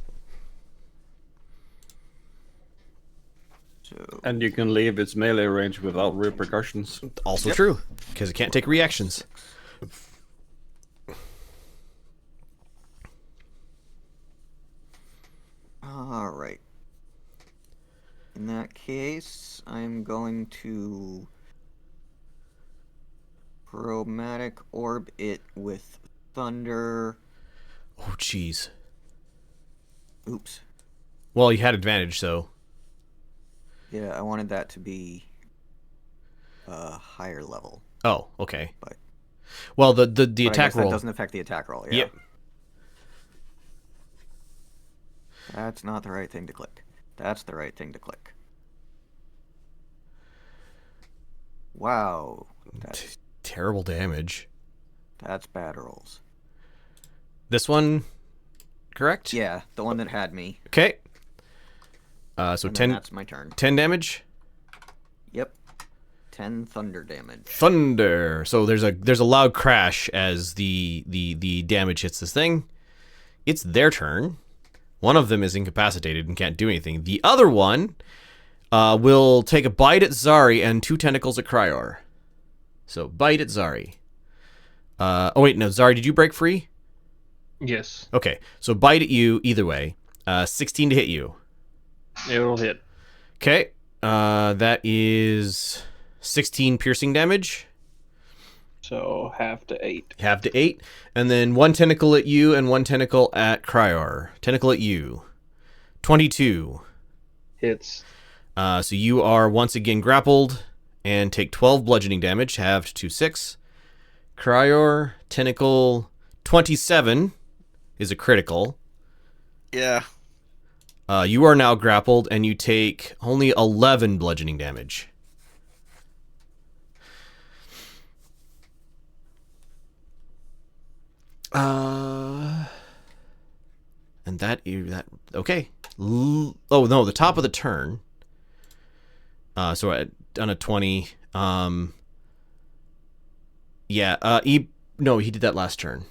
So And you can leave its melee range without repercussions. Also true, because it can't take reactions. all right. In that case, I'm going to chromatic orb it with thunder. Oh, jeez. Oops. Well, you had advantage, so Yeah, I wanted that to be a higher level. oh, okay. But Well, the but I attack guess roll. that doesn't affect the attack roll. Yeah. Yep. That's not the right thing to click. That's the right thing to click. Wow. That's terrible damage. That's bad rolls. This one, correct? Yeah, the one that had me. Okay. So And 10, then that's my turn. 10 damage. Yep. 10 thunder damage. Thunder. So there's a loud crash as the damage hits this thing. It's their turn. One of them is incapacitated and can't do anything. The other one will take a bite at Zari and 2 tentacles at Cryor. So bite at Zari. Oh wait, no, Zari, did you break free? Yes, Okay, so bite at you either way. 16 to hit you. it'll hit. Okay, that is 16 piercing damage. So half to 8. Half to 8. And then 1 tentacle at you and 1 tentacle at Cryor. Tentacle at you. 22. Hits. So you are once again grappled and take 12 bludgeoning damage, halved to 6. Cryor, tentacle, 27 is a critical. Yeah. You are now grappled and you take only 11 bludgeoning damage. And that okay. Oh no, the top of the turn. So on a 20. Yeah. No, he did that last turn.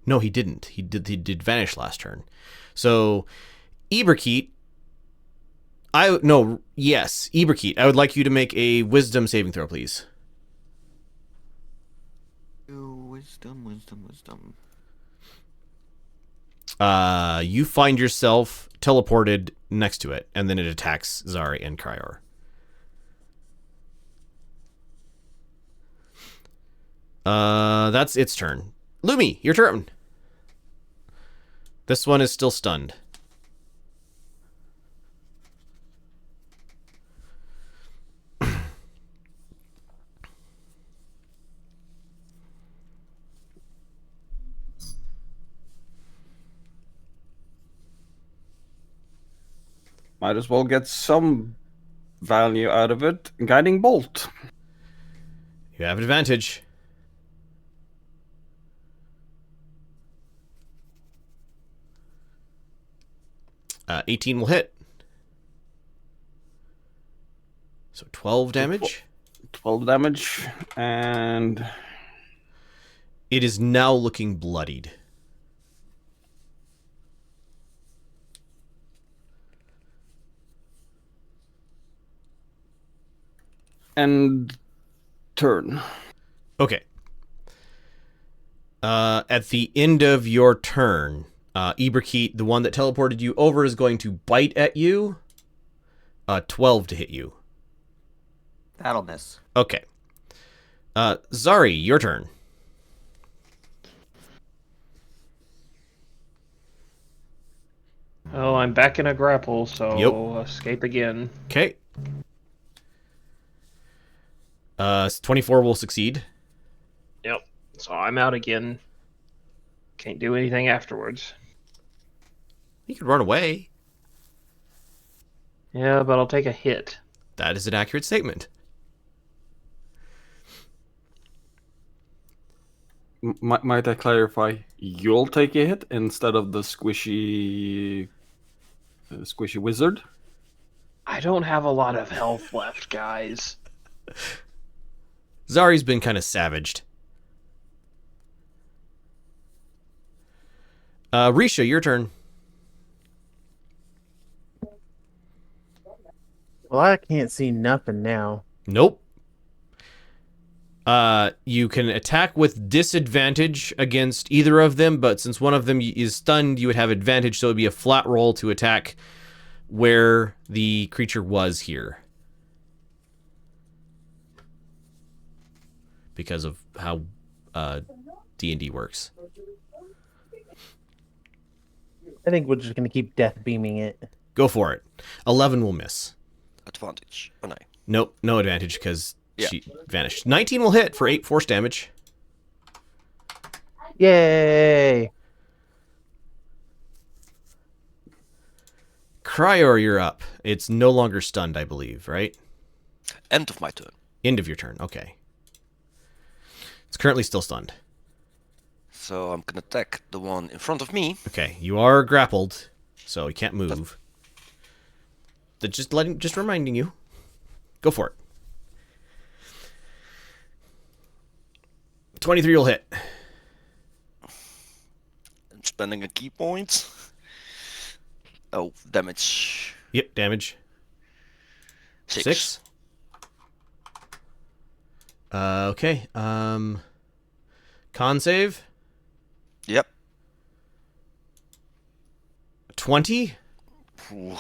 No, he didn't. He did vanish last turn. So, Eberkeet. Eberkeet. I would like you to make a wisdom saving throw, please. Wisdom. You find yourself teleported next to it, and then it attacks Zari and Cryor. That's its turn. Lumi, your turn. This one is still stunned. Might as well get some value out of it. Guiding Bolt. You have advantage. Uh, 18 will hit. So 12 damage. 12 damage. And It is now looking bloodied. turn. Okay. At the end of your turn, Eberkeet, the one that teleported you over, is going to bite at you. 12 to hit you. That'll miss. Okay. Zari, your turn. Oh, I'm back in a grapple, so Yep. escape again. Okay. 24 will succeed. Yep. So I'm out again. Can't do anything afterwards. You could run away. Yeah, but I'll take a hit. That is an accurate statement. Might I clarify? You'll take a hit instead of the squishy wizard? I don't have a lot of health left, guys. Zari's been kind of savaged. Risha, your turn. Well, I can't see nothing now. Nope. You can attack with disadvantage against either of them, but since one of them is stunned, you would have advantage, so it would be a flat roll to attack where the creature was here. Because of how D&D works. I think we're just gonna keep death beaming it. Go for it. 11 will miss. Advantage. Oh, no. Nope, no advantage because Yeah. she vanished. 19 will hit for 8 force damage. Yay! Cryor, you're up. It's no longer stunned, I believe, right? End of my turn. End of your turn. Okay. It's currently still stunned. So I'm gonna attack the one in front of me. Okay, you are grappled, so you can't move. Just reminding you. Go for it. 23 will hit. I'm spending a key point. Oh, damage. Yep, damage. 6. Okay. Con save. Yep. 20. Ooh.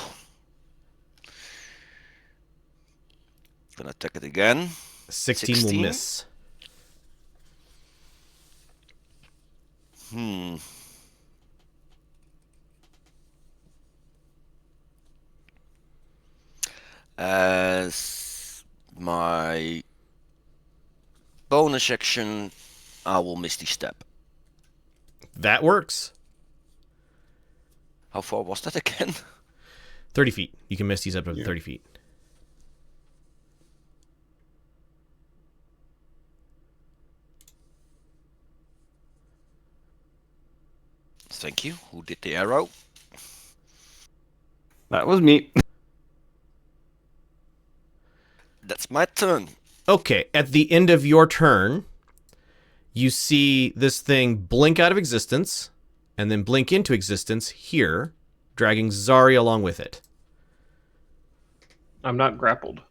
Gonna attack it again. 16 will miss. As my bonus action, I will Misty Step. That works. How far was that again? 30 feet. You can Misty Step up to 30 feet. Thank you. Who did the arrow? That was me. That's my turn. Okay, at the end of your turn, you see this thing blink out of existence and then blink into existence here, dragging Zari along with it. I'm not grappled.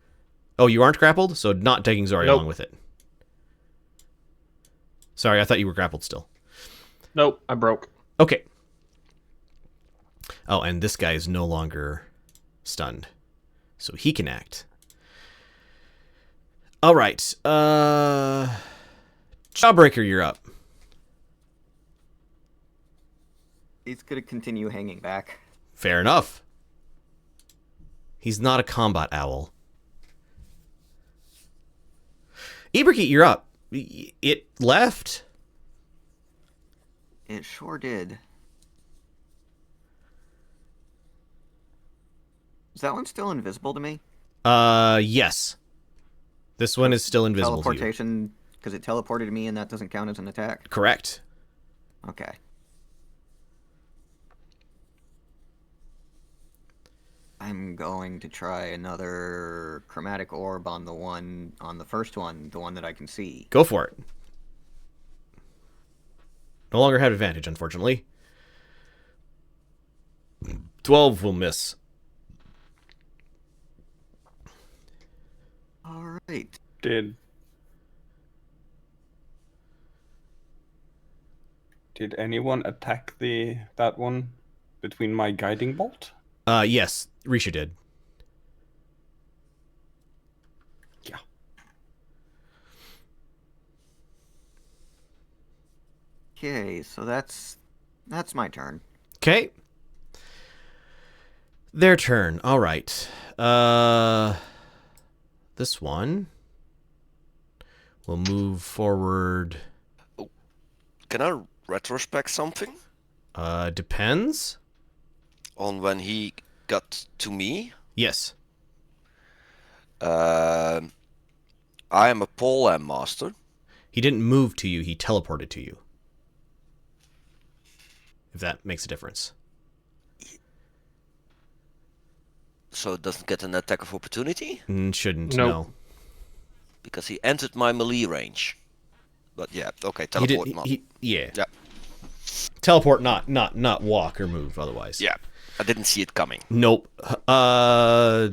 Oh, you aren't grappled? So not taking Zari Nope. along with it. Sorry, I thought you were grappled still. Nope, I broke. Okay. Oh, and this guy is no longer stunned. So he can act. All right. Jawbreaker, you're up. He's gonna continue hanging back. Fair enough. He's not a combat owl. Ibrahim, you're up. It left. It sure did. Is that one still invisible to me? Yes. This one is still invisible to you. Teleportation, because it teleported to me and that doesn't count as an attack? Correct. Okay. I'm going to try another chromatic orb on the first one, the one that I can see. Go for it. No longer have advantage, unfortunately. 12 will miss. All right. Did anyone attack that one between my guiding bolt? Yes, Risha did. Yeah. Okay, so that's my turn. Okay. Their turn. All right. This one will move forward. Can I retrospect something Depends. on when he got to me? Yes. I am a Polearm master. He didn't move to you, he teleported to you. If that makes a difference. So it doesn't get an attack of opportunity? Shouldn't, Nope. no. Because he entered my melee range. But yeah, okay, He teleport. did, yeah. Yeah. Teleport, not walk or move otherwise. Yeah, I didn't see it coming. Nope. So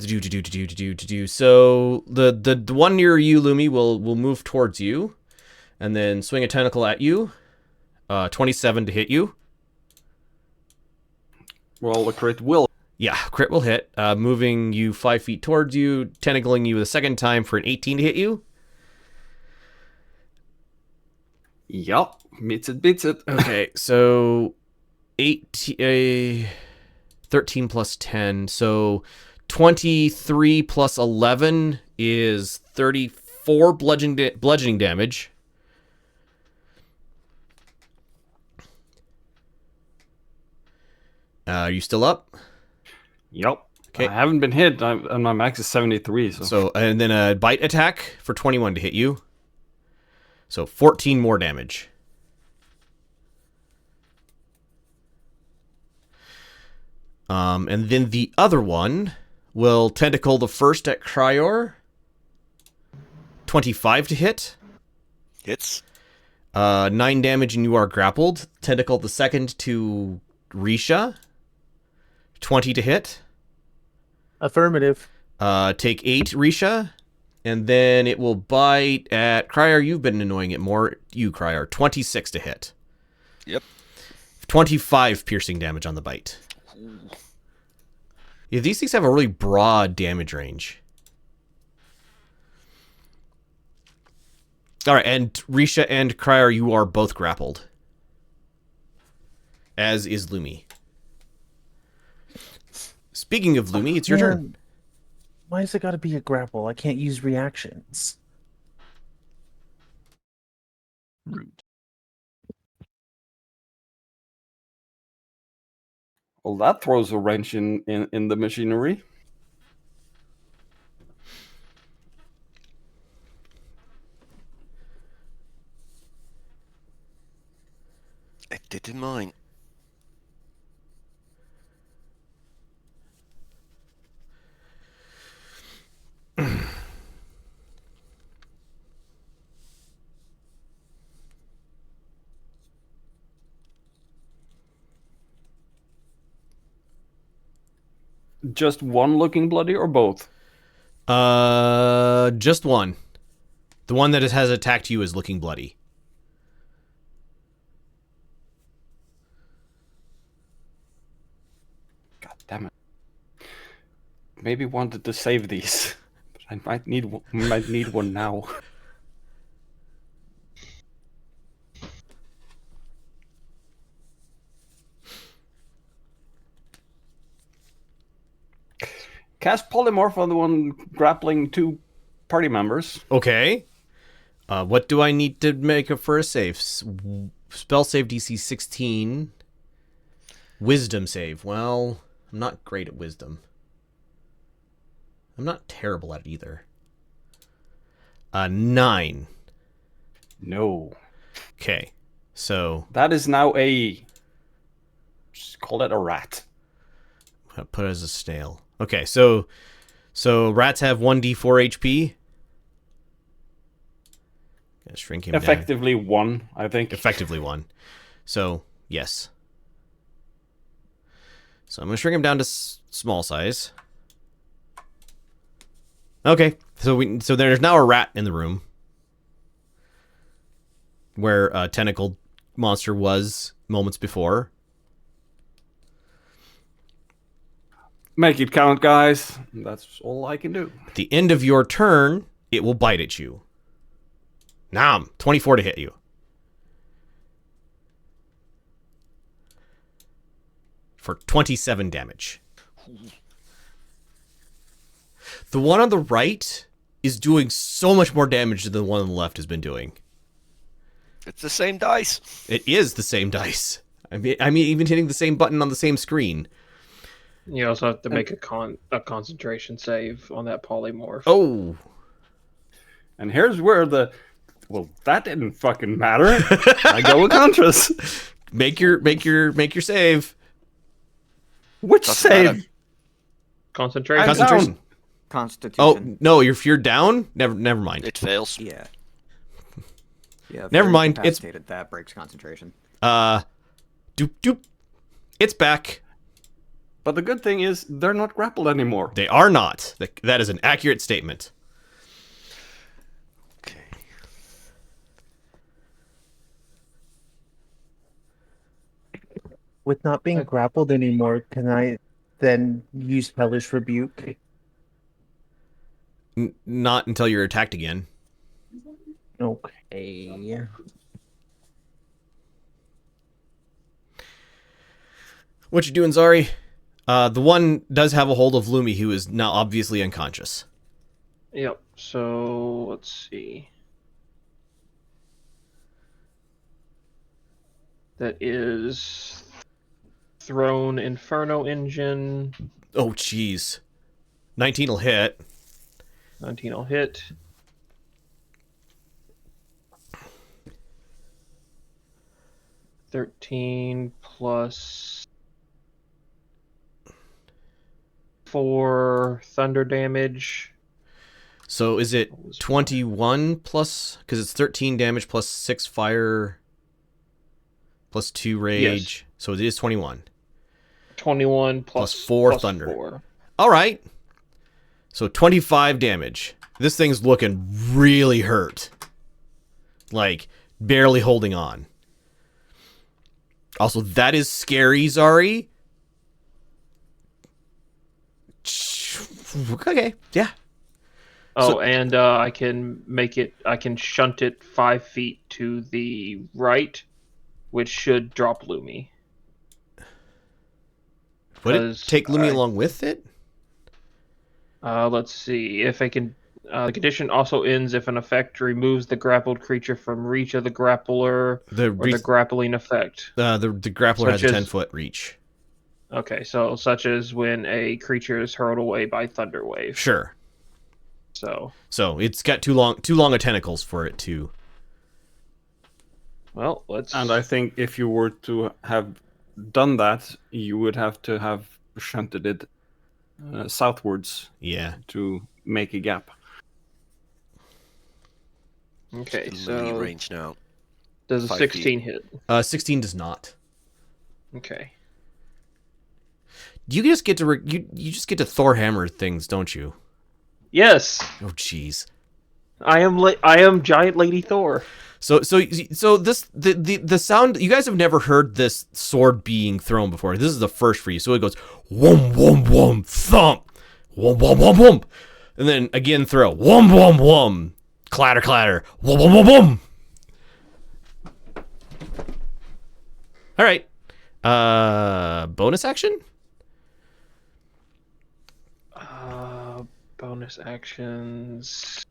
the one near you, Lumi, will move towards you, and then swing a tentacle at you. 27 to hit you. Well, the crit will. Yeah, crit will hit. Moving you 5 feet towards you, tentacling you the second time for an 18 to hit you. Yup, meets it, beats it. Okay, so 13 plus 10, so 23 plus 11 is 34 bludgeoning damage. Are you still up? Yep. Okay. I haven't been hit, and my max is 73. So, and then a bite attack for 21 to hit you. So 14 more damage. And then the other one will tentacle the first at Cryor. 25 to hit. Hits. 9 damage and you are grappled. Tentacle the second to Risha. 20 to hit. Affirmative. Take 8, Risha. And then it will bite at Cryer. You've been annoying it more. You, Cryer. 26 to hit. Yep. 25 piercing damage on the bite. Yeah, these things have a really broad damage range. All right, and Risha and Cryer, you are both grappled. As is Lumi. Speaking of Lumi, it's your turn. Why has it got to be a grapple? I can't use reactions. Rude. Well, that throws a wrench in the machinery. I didn't mind. Just one looking bloody or both? Just one. The one that has attacked you is looking bloody. God damn it. Maybe wanted to save these. But I might need one now. Cast polymorph on the one grappling 2 party members. Okay. What do I need to make a for a save? Spell save DC 16. Wisdom save. Well, I'm not great at wisdom. I'm not terrible at it either. 9. No. Okay. So, That is now a... Just call it a rat. I'll put it as a snail. Okay, so rats have 1d4 HP. Gotta shrink him down. Effectively 1, I think. Effectively 1. So, yes. So I'm going to shrink him down to small size. Okay, so there's now a rat in the room. Where a tentacled monster was moments before. Make it count, guys. That's all I can do. At the end of your turn, it will bite at you. Nam, 24 to hit you. For 27 damage. The one on the right is doing so much more damage than the one on the left has been doing. It's the same dice. It is the same dice. I mean, even hitting the same button on the same screen. You also have to make a concentration save on that polymorph. Oh. And here's where the... Well, that didn't fucking matter. I go with Contras. Make your save. Which Doesn't save? matter. Concentration. Concentration. Constitution. Oh, no, if you're down, never mind. It fails. Yeah. Yeah. if Never you're mind, it's- incapacitated, that breaks concentration. Doop doop. It's back. But the good thing is, they're not grappled anymore. They are not. That is an accurate statement. Okay. With not being grappled anymore, can I then use Hellish Rebuke? Not until you're attacked again. Okay. What you doing, Zari? The one does have a hold of Lumi, who is now obviously unconscious. Yep. So let's see. That is Throne Inferno Engine. Oh, jeez. 19 will hit. 19 will hit. $13 plus 4 thunder damage. So is it 21 plus... Because it's 13 damage plus 6 fire plus 2 rage. Yes. So it is 21. 21 Plus 4 thunder. 4. All right. So 25 damage. This thing's looking really hurt. Like, barely holding on. Also, that is scary, Zari. Okay, yeah. Oh, So- and I can shunt it 5 feet to the right, which should drop Lumi. Would it 'Cause take Lumi I- along with it? Let's see if I can. The condition also ends if an effect removes the grappled creature from reach of the grappler The or the grappling effect. the grappler has Such a as- 10-foot reach. Okay, so such as when a creature is hurled away by thunder wave. Sure. So, So it's got too long of tentacles for it to. well, let's. And I think if you were to have done that, you would have to have shunted it southwards Yeah. to make a gap. Okay, Still melee so range now. does a 5 16 hit? 16 does not. Okay. You just get to you just get to Thor hammer things, don't you? Yes, Oh, jeez. I am Giant Lady Thor. So this the sound, you guys have never heard this sword being thrown before. This is the first for you. So it goes whom whum whum thump, whum whum whum whum, and then again throw whum whum whum, clatter clatter, whum whum whum whum. All right. Bonus action. Bonus actions.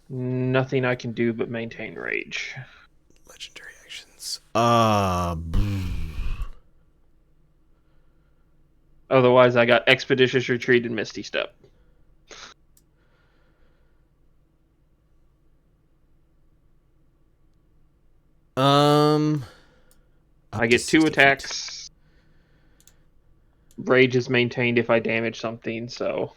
Nothing I can do but maintain rage. Legendary actions. Otherwise, I got Expeditious Retreat and Misty Step. I get 2 attacks. Rage is maintained if I damage something, so.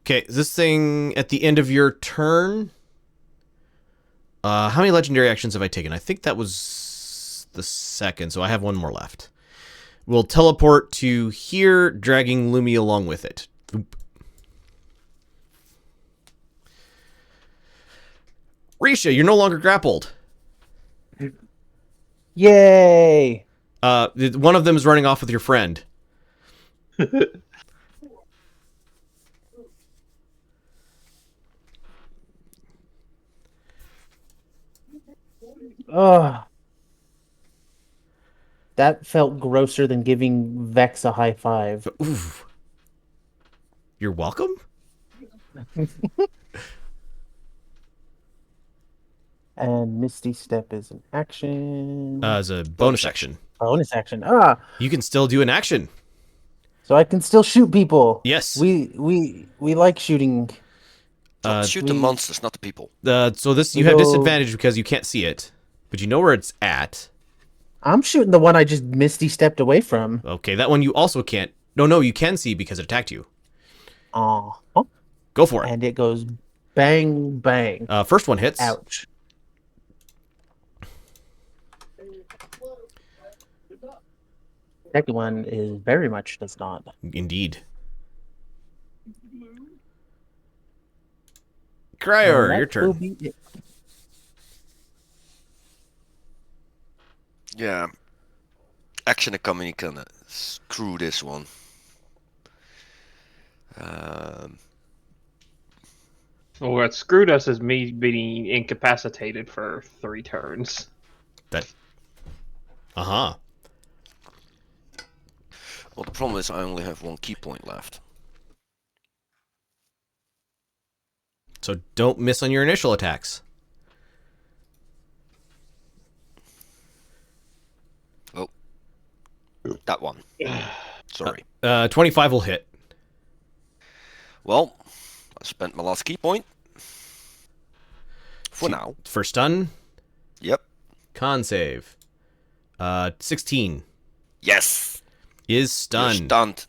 Okay, this thing at the end of your turn. How many legendary actions have I taken? I think that was the second, so I have one more left. We'll teleport to here, dragging Lumi along with it. Oop. Risha, you're no longer grappled. Yay! One of them is running off with your friend. Ugh. That felt grosser than giving Vex a high five. Oof. You're welcome? And Misty Step is an action. As a bonus action. Bonus action. Ah, You can still do an action. so I can still shoot people. Yes. We like shooting. Shoot the monsters, not the people. So this, you We have go- disadvantage because you can't see it, but you know where it's at. I'm shooting the one I just Misty stepped away from. Okay, that one you also can't. No, you can see because it attacked you. Uh-huh. Go for it. And it goes bang bang. First one hits. Ouch. Second one is very much does not. Indeed. So Cryer, that your will turn. be it. Yeah. Action economy can screw this one. Well, what screwed us is me being incapacitated for 3 turns. Uh-huh. Well, the problem is I only have 1 key point left. So don't miss on your initial attacks. Oh, that one. Sorry. 25 will hit. Well, I spent my last key point. For now. For stun, Yep. con save. 16 Yes. is You're stunned. stunned.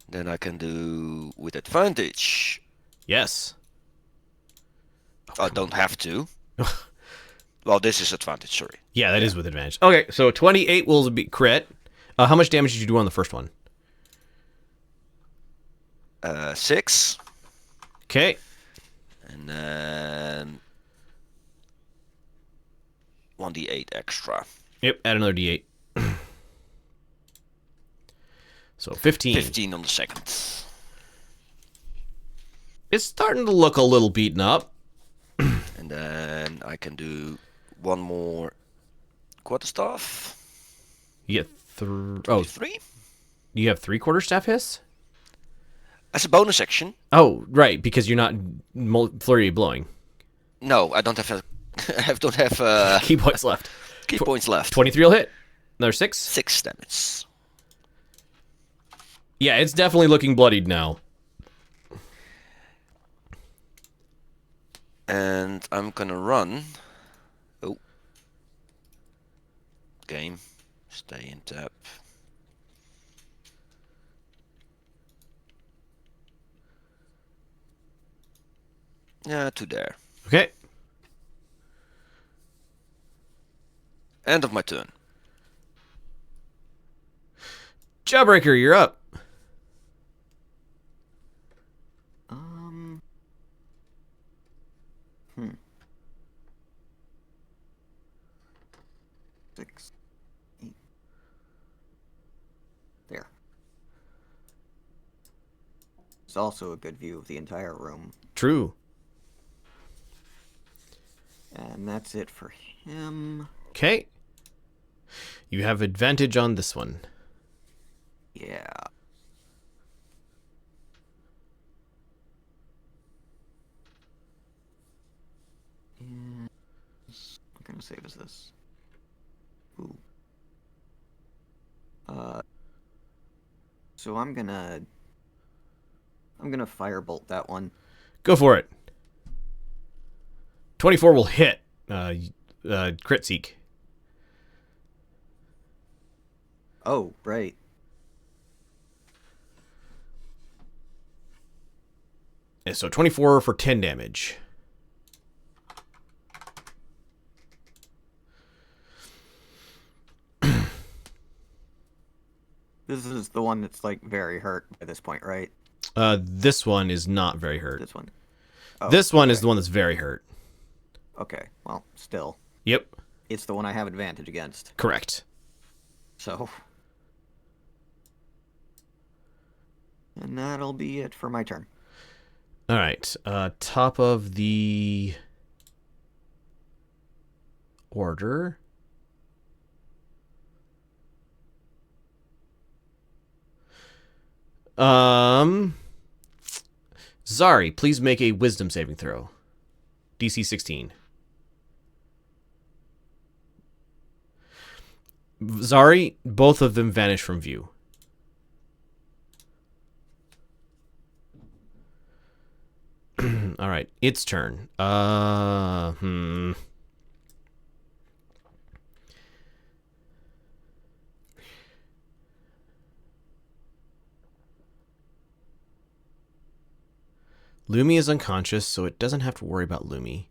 Then I can do with advantage. Yes. I don't have to. Well, this is advantage, sorry. Yeah, that is with advantage. Okay, so 28 will be crit. How much damage did you do on the first one? 6. Okay. And then 1d8 extra. Yep, add another d8. So 15. 15 on the second. It's starting to look a little beaten up. And then I can do one more quarterstaff. You get 3. you have 3/4 staff hiss? As a bonus action. Oh, right, because you're not flurry of blowing. No, I don't have don't have Key points left. key points left. 23 will hit. Another 6. 6 damage. Yeah, it's definitely looking bloodied now. And I'm gonna run. Oh. Game. Stay in tap. Yeah, to there. Okay. End of my turn. Jawbreaker, you're up. Hmm. 6, 8. There. It's also a good view of the entire room. True. And that's it for him. Okay. You have advantage on this one. Yeah. And what kind of save is this? Ooh. So I'm gonna firebolt that one. Go for it. 24 will hit. Crit seek. Oh, right. And so 24 for 10 damage. This is the one that's like very hurt by this point, right? This one is not very hurt. This one. Oh, This one is okay. the one that's very hurt. Okay, well, still. Yep, It's the one I have advantage against. correct. So. And that'll be it for my turn. All right, top of the order. Zari, please make a wisdom saving throw. DC 16. Zari, both of them vanish from view. All right, its turn. Lumi is unconscious, so it doesn't have to worry about Lumi.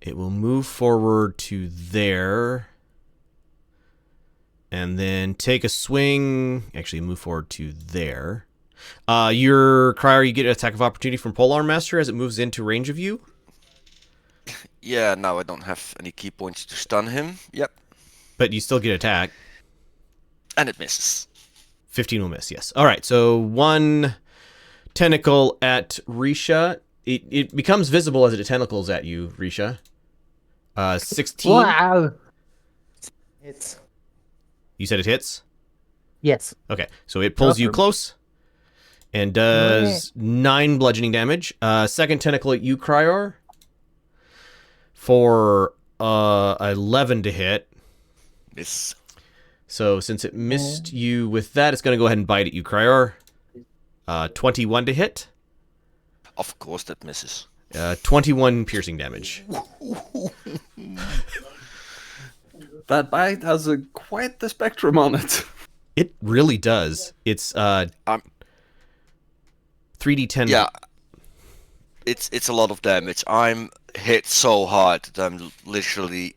It will move forward to there. And then take a swing. Actually, move forward to there. Your Crier, you get an attack of opportunity from Polearm Master as it moves into range of you. Yeah, now I don't have any key points to stun him. Yep. But you still get attack. And it misses. 15 will miss, yes. All right, so one tentacle at Risha. It becomes visible as it tentacles at you, Risha. 16. Wow. It's You said it hits? yes. Okay, so it pulls you Awesome. close. and does 9 bludgeoning damage. Second tentacle at you, Cryor, for 11 to hit. Miss. So since it missed you with that, it's going to go ahead and bite at you, Cryor. 21 to hit. Of course that misses. 21 piercing damage. That bite has quite the spectrum on it. It really does. It's 3d10. Yeah. It's a lot of damage. I'm hit so hard that I'm literally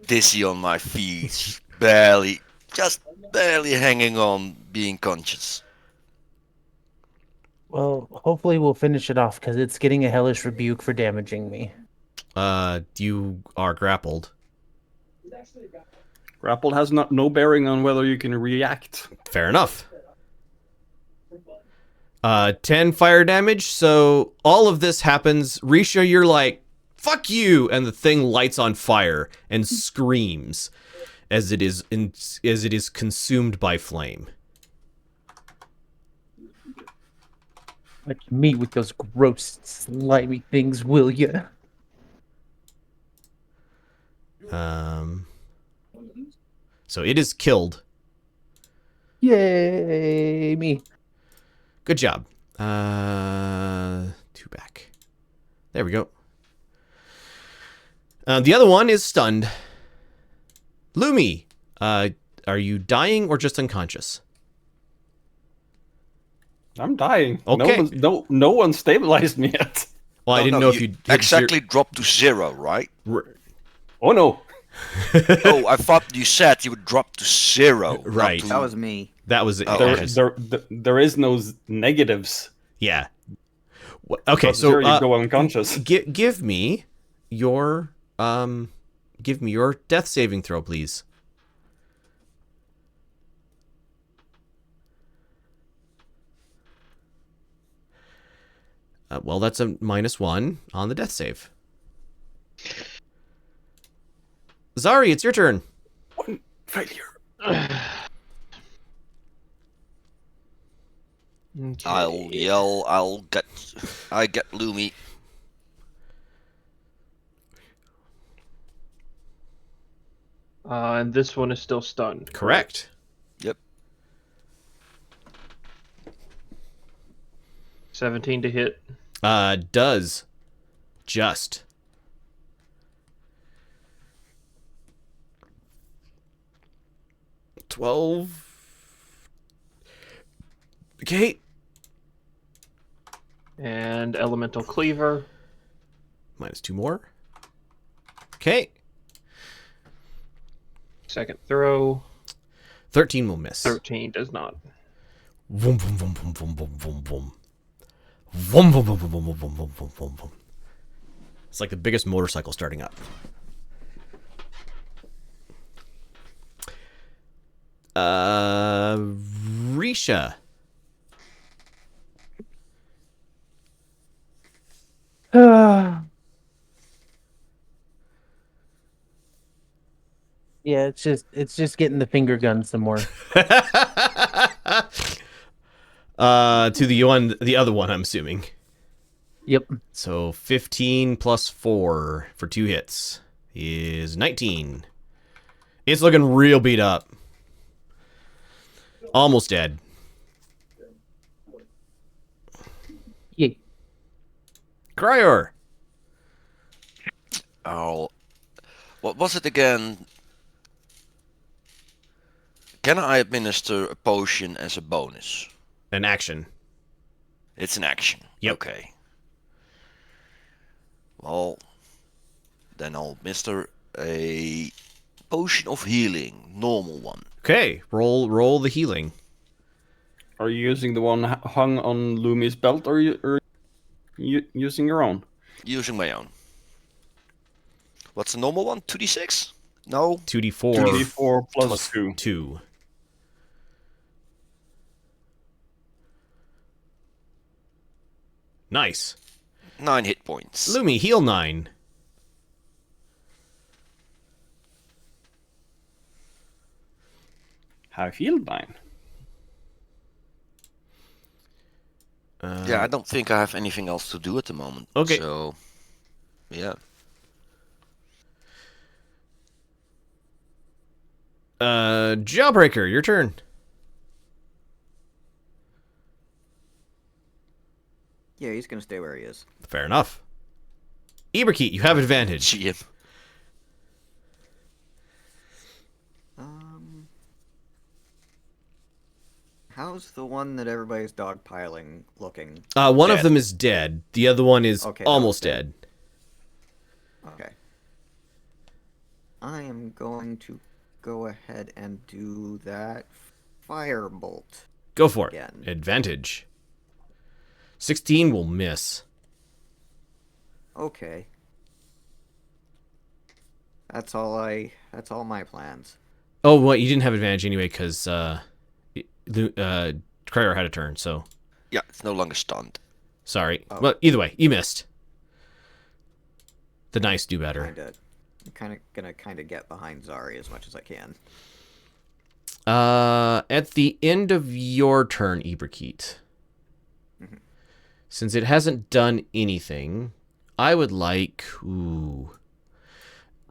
dizzy on my feet. Just barely hanging on, being conscious. Well, hopefully we'll finish it off because it's getting a hellish rebuke for damaging me. You are grappled. Grapple has no bearing on whether you can react. Fair enough. 10 fire damage. So all of this happens. Risha, you're like, fuck you! And the thing lights on fire and screams as it is consumed by flame. Like me with those gross, slimy things, will ya? So it is killed. Yay, me. Good job. 2 back. There we go. The other one is stunned. Lumi, are you dying or just unconscious? I'm dying. Okay. No one stabilized me yet. Well, I didn't know if you exactly dropped to 0, right? Oh no. Oh, I thought you said you would drop to 0. Right. That was me. That was it. There is no negatives. Yeah. Okay, so zero, you go unconscious. Give me your death saving throw, please. Well, that's a -1 on the death save. Zari, it's your turn. One failure. Okay. I'll yell. I get Lumi. And this one is still stunned. Correct. Yep. 17 to hit. Does just. $12. Okay. And Elemental Cleaver. -2 more. Okay. Second throw. 13 will miss. 13 does not. Vroom, vroom, vroom, vroom, vroom, vroom, vroom, vroom. Vroom, vroom, vroom, vroom, vroom, vroom, vroom, vroom, vroom, vroom. It's like the biggest motorcycle starting up. Risha. Yeah, it's just getting the finger gun some more. To the other one, I'm assuming. Yep. So 15 plus 4 for 2 hits is 19. It's looking real beat up. Almost dead. Yay. Cryor. Oh, what was it again? Can I administer a potion as a bonus? An action. It's an action. Yep. Okay. Well, then I'll administer a potion of healing, normal one. Okay, roll the healing. Are you using the one hung on Lumi's belt, or are you using your own? Using my own. What's the normal one? 2d6? No. 2d4. 2d4 plus 2. 2. Nice. 9 hit points. Lumi, heal 9. Have healed 9. Yeah, I don't think I have anything else to do at the moment. Okay. So, yeah. Jawbreaker, your turn. Yeah, he's gonna stay where he is. Fair enough. Eberkeet, you have advantage. GM. How's the one that everybody's dogpiling looking? One of Dead. them is dead. The other one is Okay, almost that was dead. Okay. I am going to go ahead and do that firebolt. Go for it. Again. Advantage. 16 will miss. Okay. That's all my plans. Oh, what? You didn't have advantage anyway because Cryer had a turn, so Yeah, it's no longer stunned. sorry. Oh. But either way, you missed. The Nice do better. I'm gonna get behind Zari as much as I can. At the end of your turn, Eberkeet, since it hasn't done anything, I would like...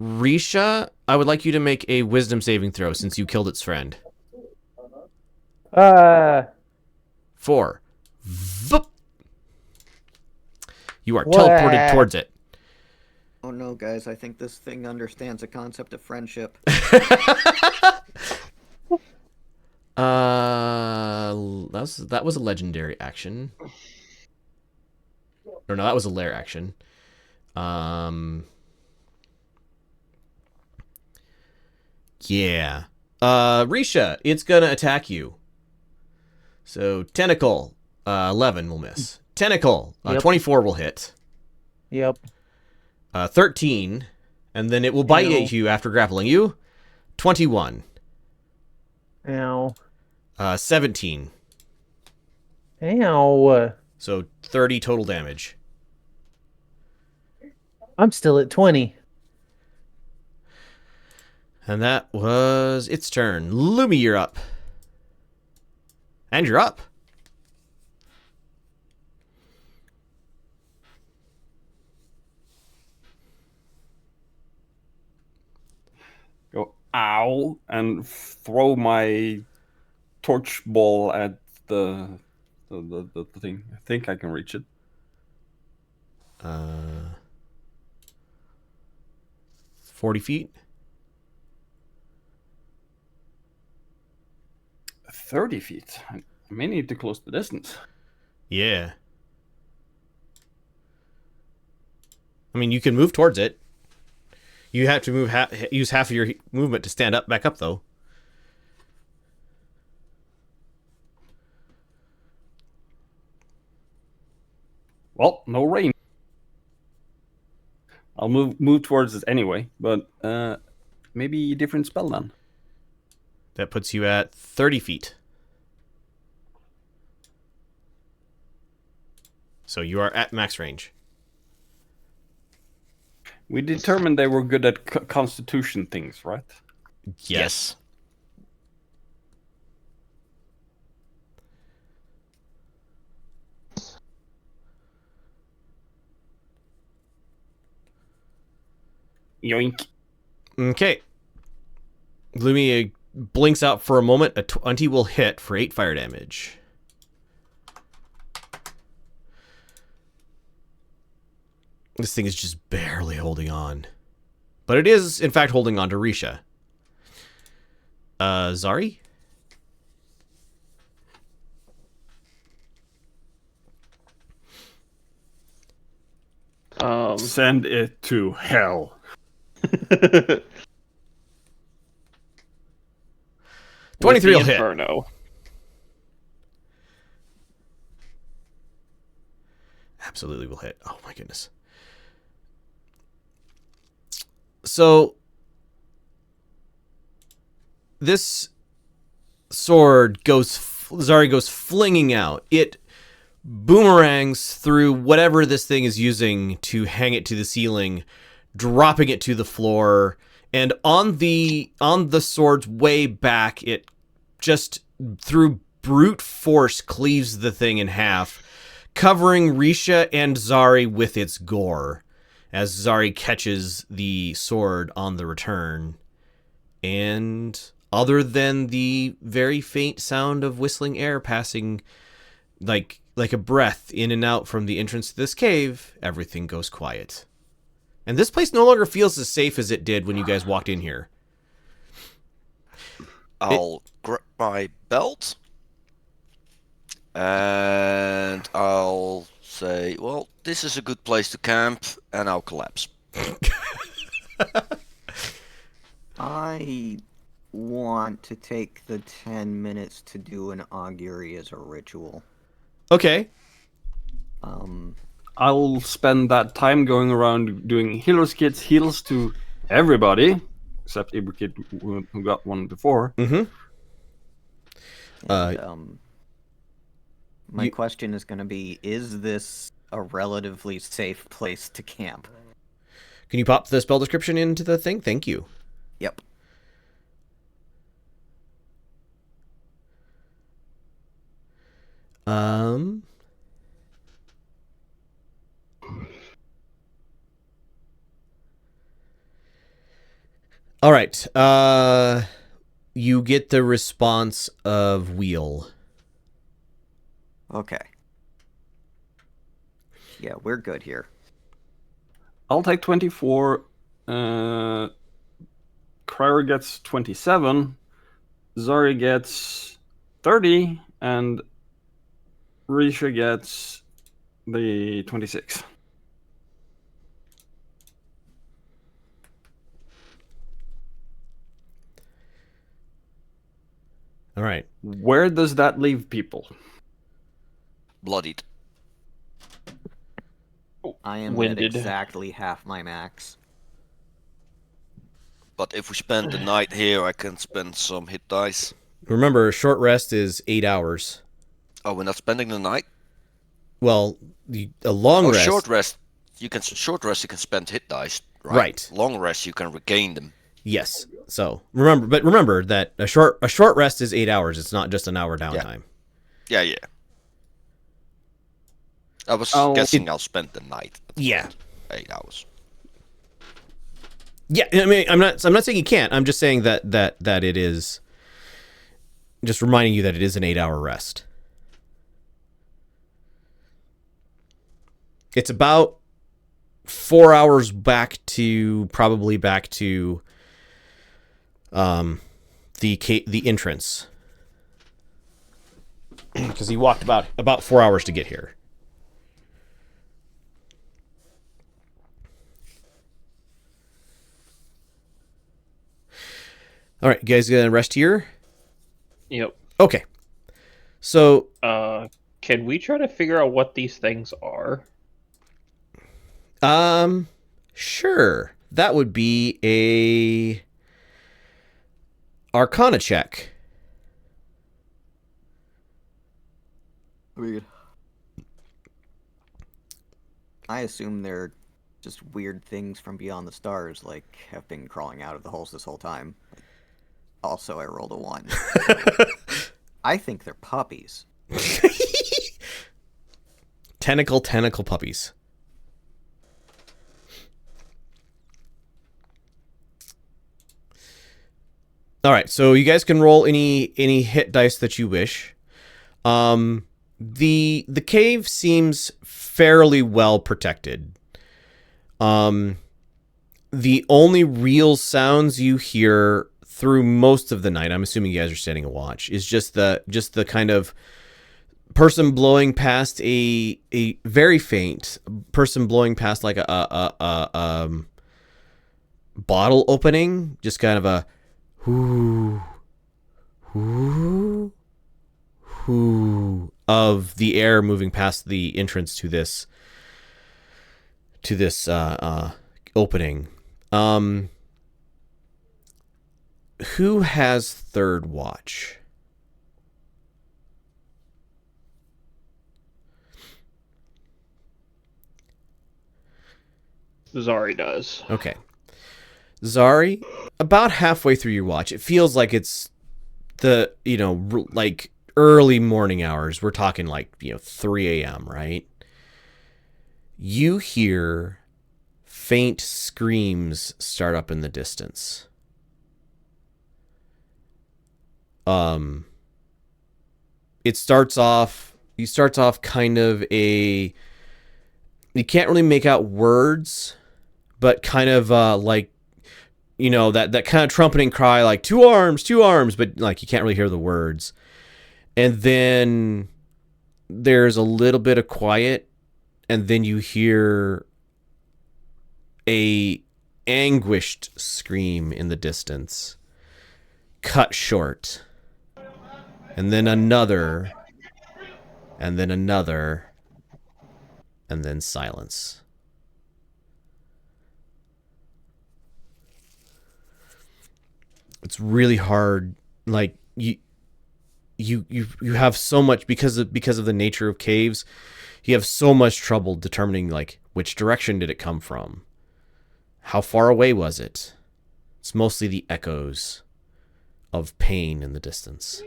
Risha, I would like you to make a wisdom saving throw since you killed its friend. 4. Vup. You are teleported towards it. Oh no, guys, I think this thing understands the concept of friendship. That was a legendary action. Or no, that was a lair action. Yeah. Risha, it's gonna attack you. So tentacle, 11 will miss. Tentacle, Yep. 24 will hit. Yep. 13, and then it will bite Ew. at you after grappling you. 21. Ow. 17. Ow. So 30 total damage. I'm still at 20. And that was its turn. Lumi, you're up. And you're up. Go ow and throw my torch ball at the thing. I think I can reach it. 40 feet. 30 feet. I may need to close the distance. Yeah. I mean, you can move towards it. You have to use half of your movement to stand up, back up, though. Well, no rain. I'll move towards it anyway, but maybe a different spell then. That puts you at 30 feet. So you are at max range. We determined they were good at constitution things, right? Yes. Yoink. Okay. Gloomy blinks out for a moment. A 20 will hit for 8 fire damage. This thing is just barely holding on. But it is, in fact, holding on to Risha. Zari? Send it to hell. 23 will hit. Inferno. Absolutely will hit. Oh my goodness. So this sword Zari goes flinging out. It boomerangs through whatever this thing is using to hang it to the ceiling, dropping it to the floor, and on the sword's way back, it just through brute force cleaves the thing in half, covering Risha and Zari with its gore, as Zari catches the sword on the return. And other than the very faint sound of whistling air passing like a breath in and out from the entrance to this cave, everything goes quiet. And this place no longer feels as safe as it did when you guys walked in here. I'll grab my belt and I'll say, well, this is a good place to camp, and I'll collapse. I want to take the 10 minutes to do an augury as a ritual. Okay. I'll spend that time going around doing healer's kits, heals to everybody, except Ibrikid who got one before. Mm-hmm. And, my question is going to be, is this a relatively safe place to camp? Can you pop the spell description into the thing? Thank you. Yep. All right. You get the response of wheel. Okay. Yeah, we're good here. I'll take 24. Cryer gets 27. Zari gets 30. And Risha gets the 26. All right. Where does that leave people? Bloodied. I am Winded. at exactly half my max. But if we spend the night here, I can spend some hit dice. Remember, short rest is 8 hours. Oh, we're not spending the night? Well, a long rest. Short rest. You can spend hit dice, right? Right. Long rest, you can regain them. Yes. So remember that a short rest is 8 hours. It's not just an hour downtime. Yeah. I was guessing I'll spend the night. Yeah. 8 hours. Yeah. I mean, I'm not saying you can't. I'm just saying that it is. Just reminding you that it is an 8-hour rest. It's about 4 hours back to the entrance, because he walked about 4 hours to get here. All right, you guys gonna rest here? Yep. Okay. So, Can we try to figure out what these things are? sure. That would be a Arcana check. Weird. I assume they're just weird things from beyond the stars, like have been crawling out of the holes this whole time. Also, I rolled a 1. I think they're puppies. Tentacle puppies. All right, so you guys can roll any hit dice that you wish. The cave seems fairly well protected. The only real sounds you hear through most of the night, I'm assuming you guys are standing a watch, is just the kind of person blowing past a very faint person blowing past like a bottle opening, just kind of a whoo of the air moving past the entrance to this opening. Who has third watch? Zari does. Okay. Zari, about halfway through your watch, it feels like it's like early morning hours. We're talking like, 3 a.m., right? You hear faint screams start up in the distance. It starts off kind of you can't really make out words, but kind of like, that kind of trumpeting cry, like two arms, but like you can't really hear the words. And then there's a little bit of quiet, and then you hear a anguished scream in the distance, cut short, and then another, and then another, and then silence. It's really hard. Like you have so much because of the nature of caves. You have so much trouble determining like which direction did it come from. How far away was it? It's mostly the echoes of pain in the distance.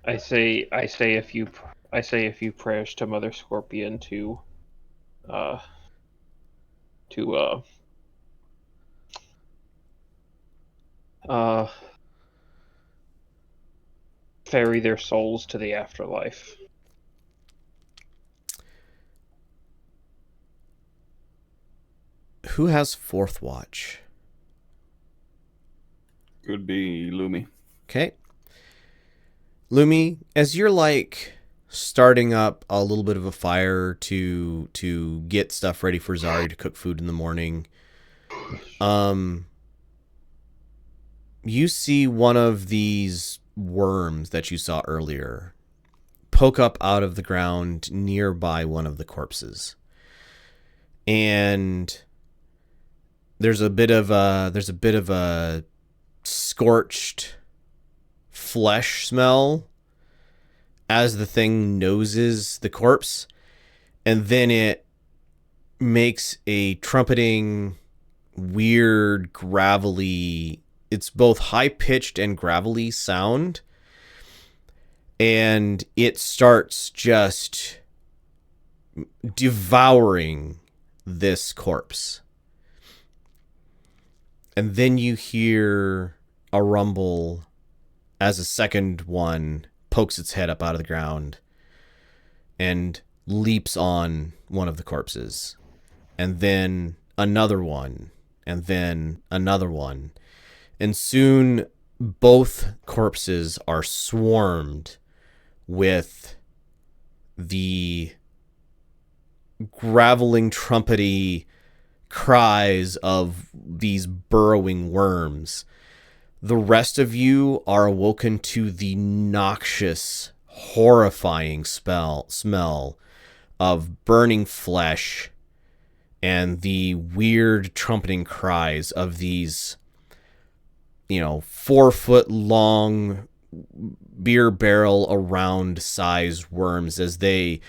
I say a few prayers to Mother Scorpion to ferry their souls to the afterlife. Who has fourth watch? Could be Lumi. Okay. Lumi, as you're like starting up a little bit of a fire to get stuff ready for Zari to cook food in the morning, you see one of these worms that you saw earlier poke up out of the ground nearby one of the corpses. And there's a bit of a scorched flesh smell as the thing noses the corpse, and then it makes a trumpeting, weird, gravelly, it's both high-pitched and gravelly sound, and it starts just devouring this corpse. And then you hear a rumble as a second one pokes its head up out of the ground and leaps on one of the corpses. And then another one, and then another one. And soon both corpses are swarmed with the graveling, trumpety cries of these burrowing worms. The rest of you are awoken to the noxious, horrifying smell of burning flesh and the weird trumpeting cries of these, 4-foot long, beer barrel around sized worms as they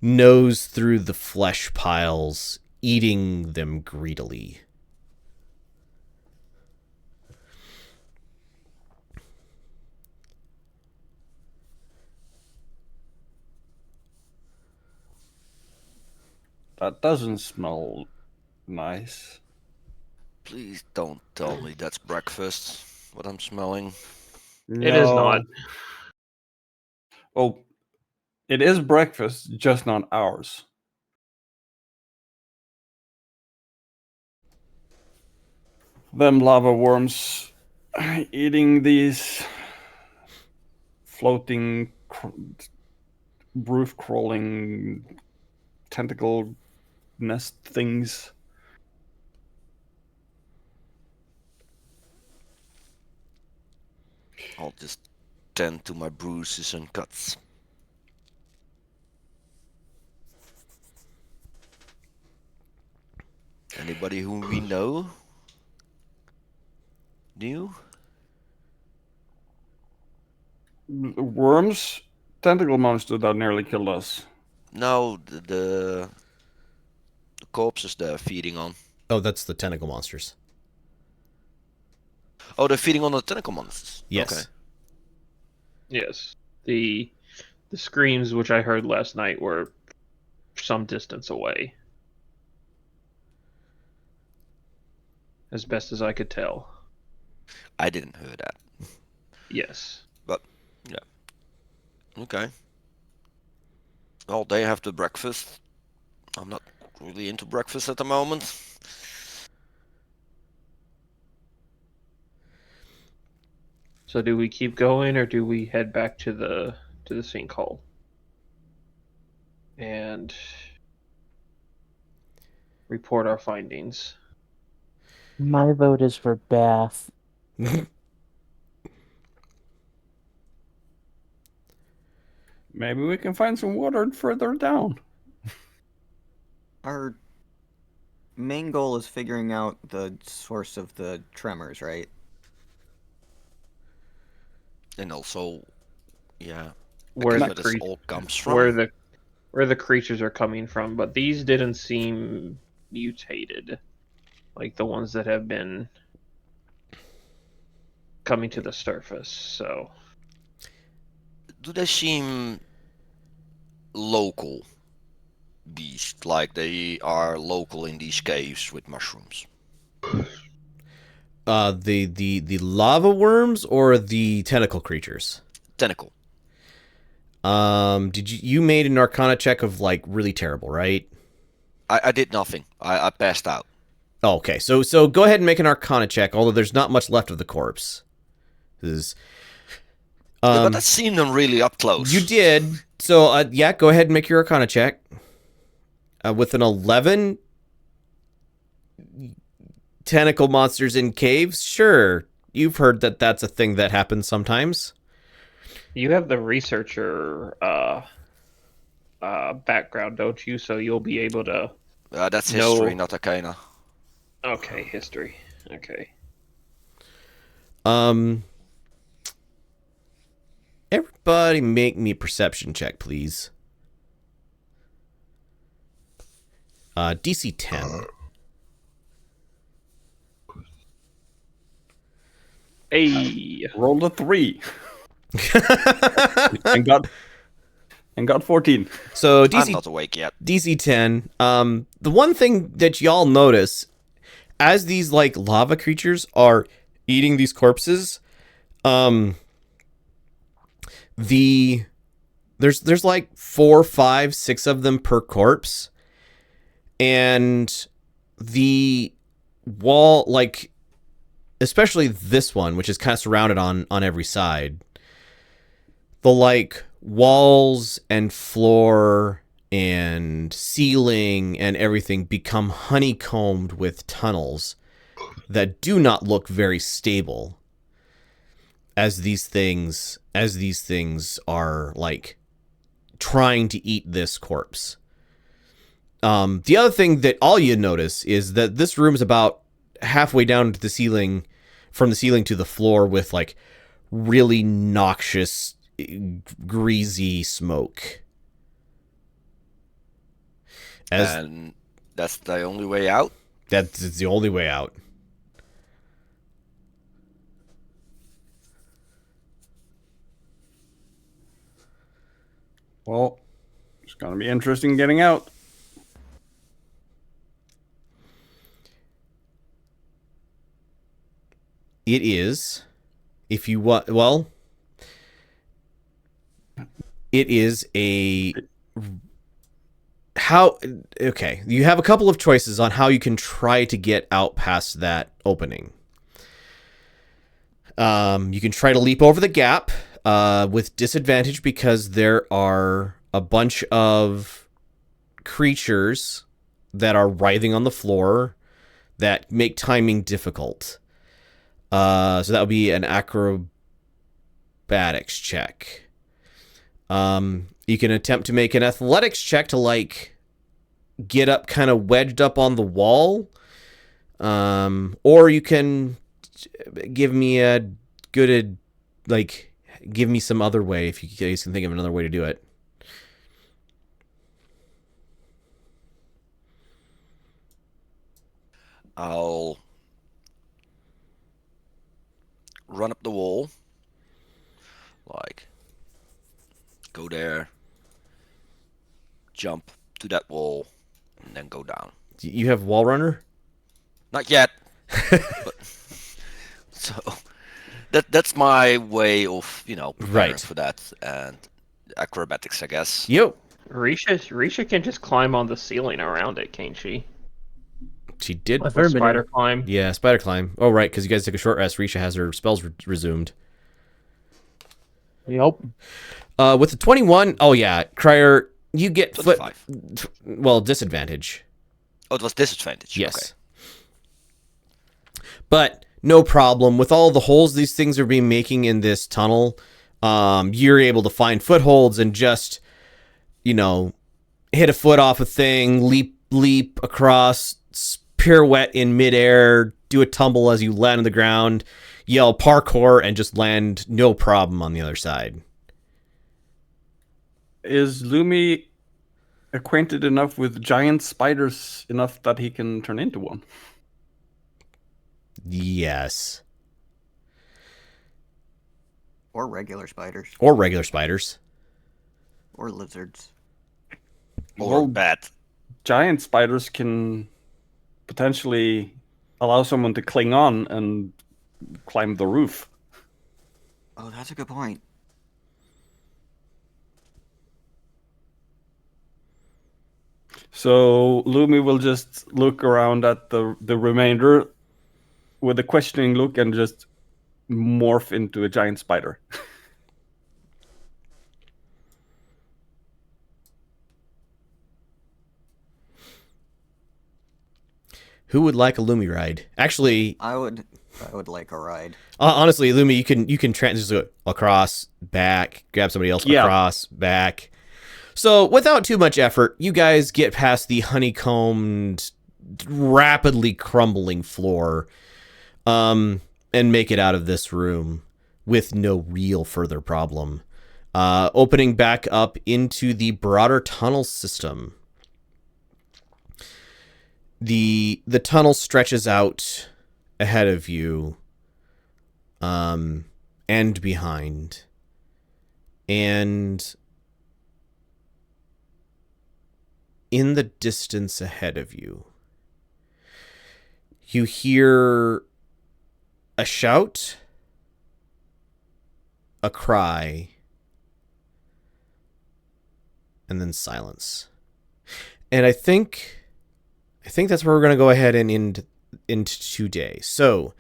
nose through the flesh piles, eating them greedily. That doesn't smell nice. Please don't tell me that's breakfast, what I'm smelling. It is not. Well, it is breakfast, just not ours. Them lava worms eating these floating, roof crawling, tentacle nest things. I'll just tend to my bruises and cuts. Anybody who we know? New? Worms? Tentacle monster that nearly killed us. No, the corpses they're feeding on. Oh, that's the tentacle monsters. Oh, they're feeding on the tentacle monsters. Yes. Okay. Yes. The screams which I heard last night were some distance away. As best as I could tell. I didn't hear that. Yes. But, yeah. Okay. Well, they have the breakfast. I'm not really into breakfast at the moment. So do we keep going or do we head back to the sinkhole? And report our findings. My vote is for bath. Maybe we can find some water further down. Our main goal is figuring out the source of the tremors, right? And also, yeah, Where where the this cre- all comes from. where the creatures are coming from, but these didn't seem mutated like the ones that have been coming to the surface. So Do they seem local beasts, like they are local in these caves with mushrooms? The lava worms or the tentacle creatures? Tentacle. Did you made an Arcana check of like really terrible, right? I did nothing. I passed out. Oh, okay, so go ahead and make an Arcana check. Although there's not much left of the corpse. This is, Yeah, but I've seen them really up close. you did. So yeah, go ahead and make your Arcana check. With an 11, tentacle monsters in caves. Sure, you've heard that that's a thing that happens sometimes. you have the researcher background, don't you? So you'll be able to. That's No. history, not Arcana. Okay, history. Okay. Everybody make me a perception check, please. DC 10. Hey. Rolled a 3 and got 14. So I'm DC not awake yet. DC 10. The one thing that y'all notice as these like lava creatures are eating these corpses, there's like 4, 5, 6 of them per corpse, and the wall, like especially this one, which is kind of surrounded on every side, the like walls and floor and ceiling and everything become honeycombed with tunnels that do not look very stable as these things are like trying to eat this corpse. The other thing that all you notice is that this room is about halfway down to the ceiling, from the ceiling to the floor, with like really noxious, greasy smoke. And that's the only way out? That's the only way out. Well, it's gonna be interesting getting out. It is, if you want, well, it is a, how, okay, you have a couple of choices on how you can try to get out past that opening. You can try to leap over the gap with disadvantage because there are a bunch of creatures that are writhing on the floor that make timing difficult. So that would be an acrobatics check. You can attempt to make an athletics check to like get up kind of wedged up on the wall. Or you can give me a good, like, give me some other way if you guys can think of another way to do it. I'll run up the wall. Like, go there, jump to that wall, and then go down. You have wall runner? Not yet. But, so that's my way of, preparing Right. for that, and acrobatics, I guess. Yep. Risha can just climb on the ceiling around it, can't she? She did. I've Or heard spider climb. Yeah, spider climb. Oh, right, because you guys took a short rest. Risha has her spells resumed. Yep. With the 21, oh yeah, Crier, you get 25. disadvantage. Oh, it was disadvantage. Yes. Okay. But no problem. With all the holes these things are being making in this tunnel, you're able to find footholds and just, hit a foot off a thing, leap across, pirouette in midair, do a tumble as you land on the ground, yell parkour, and just land no problem on the other side. Is Lumi acquainted enough with giant spiders enough that he can turn into one? Yes. Or regular spiders. Or regular spiders. Or lizards. Or Well, bat. giant spiders can potentially allow someone to cling on and climb the roof. Oh, that's a good point. So Lumi will just look around at the remainder with a questioning look and just morph into a giant spider. Who would like a Lumi ride? Actually, I would like a ride. honestly, Lumi, you can transit across, back, grab somebody else across, back. So without too much effort, you guys get past the honeycombed, rapidly crumbling floor, and make it out of this room with no real further problem. Opening back up into the broader tunnel system. The tunnel stretches out ahead of you, and behind, and in the distance ahead of you, you hear a shout, a cry, and then silence. And I think that's where we're going to go ahead and end today. So,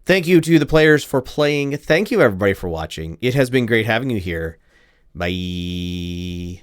thank you to the players for playing. Thank you, everybody, for watching. It has been great having you here. Bye.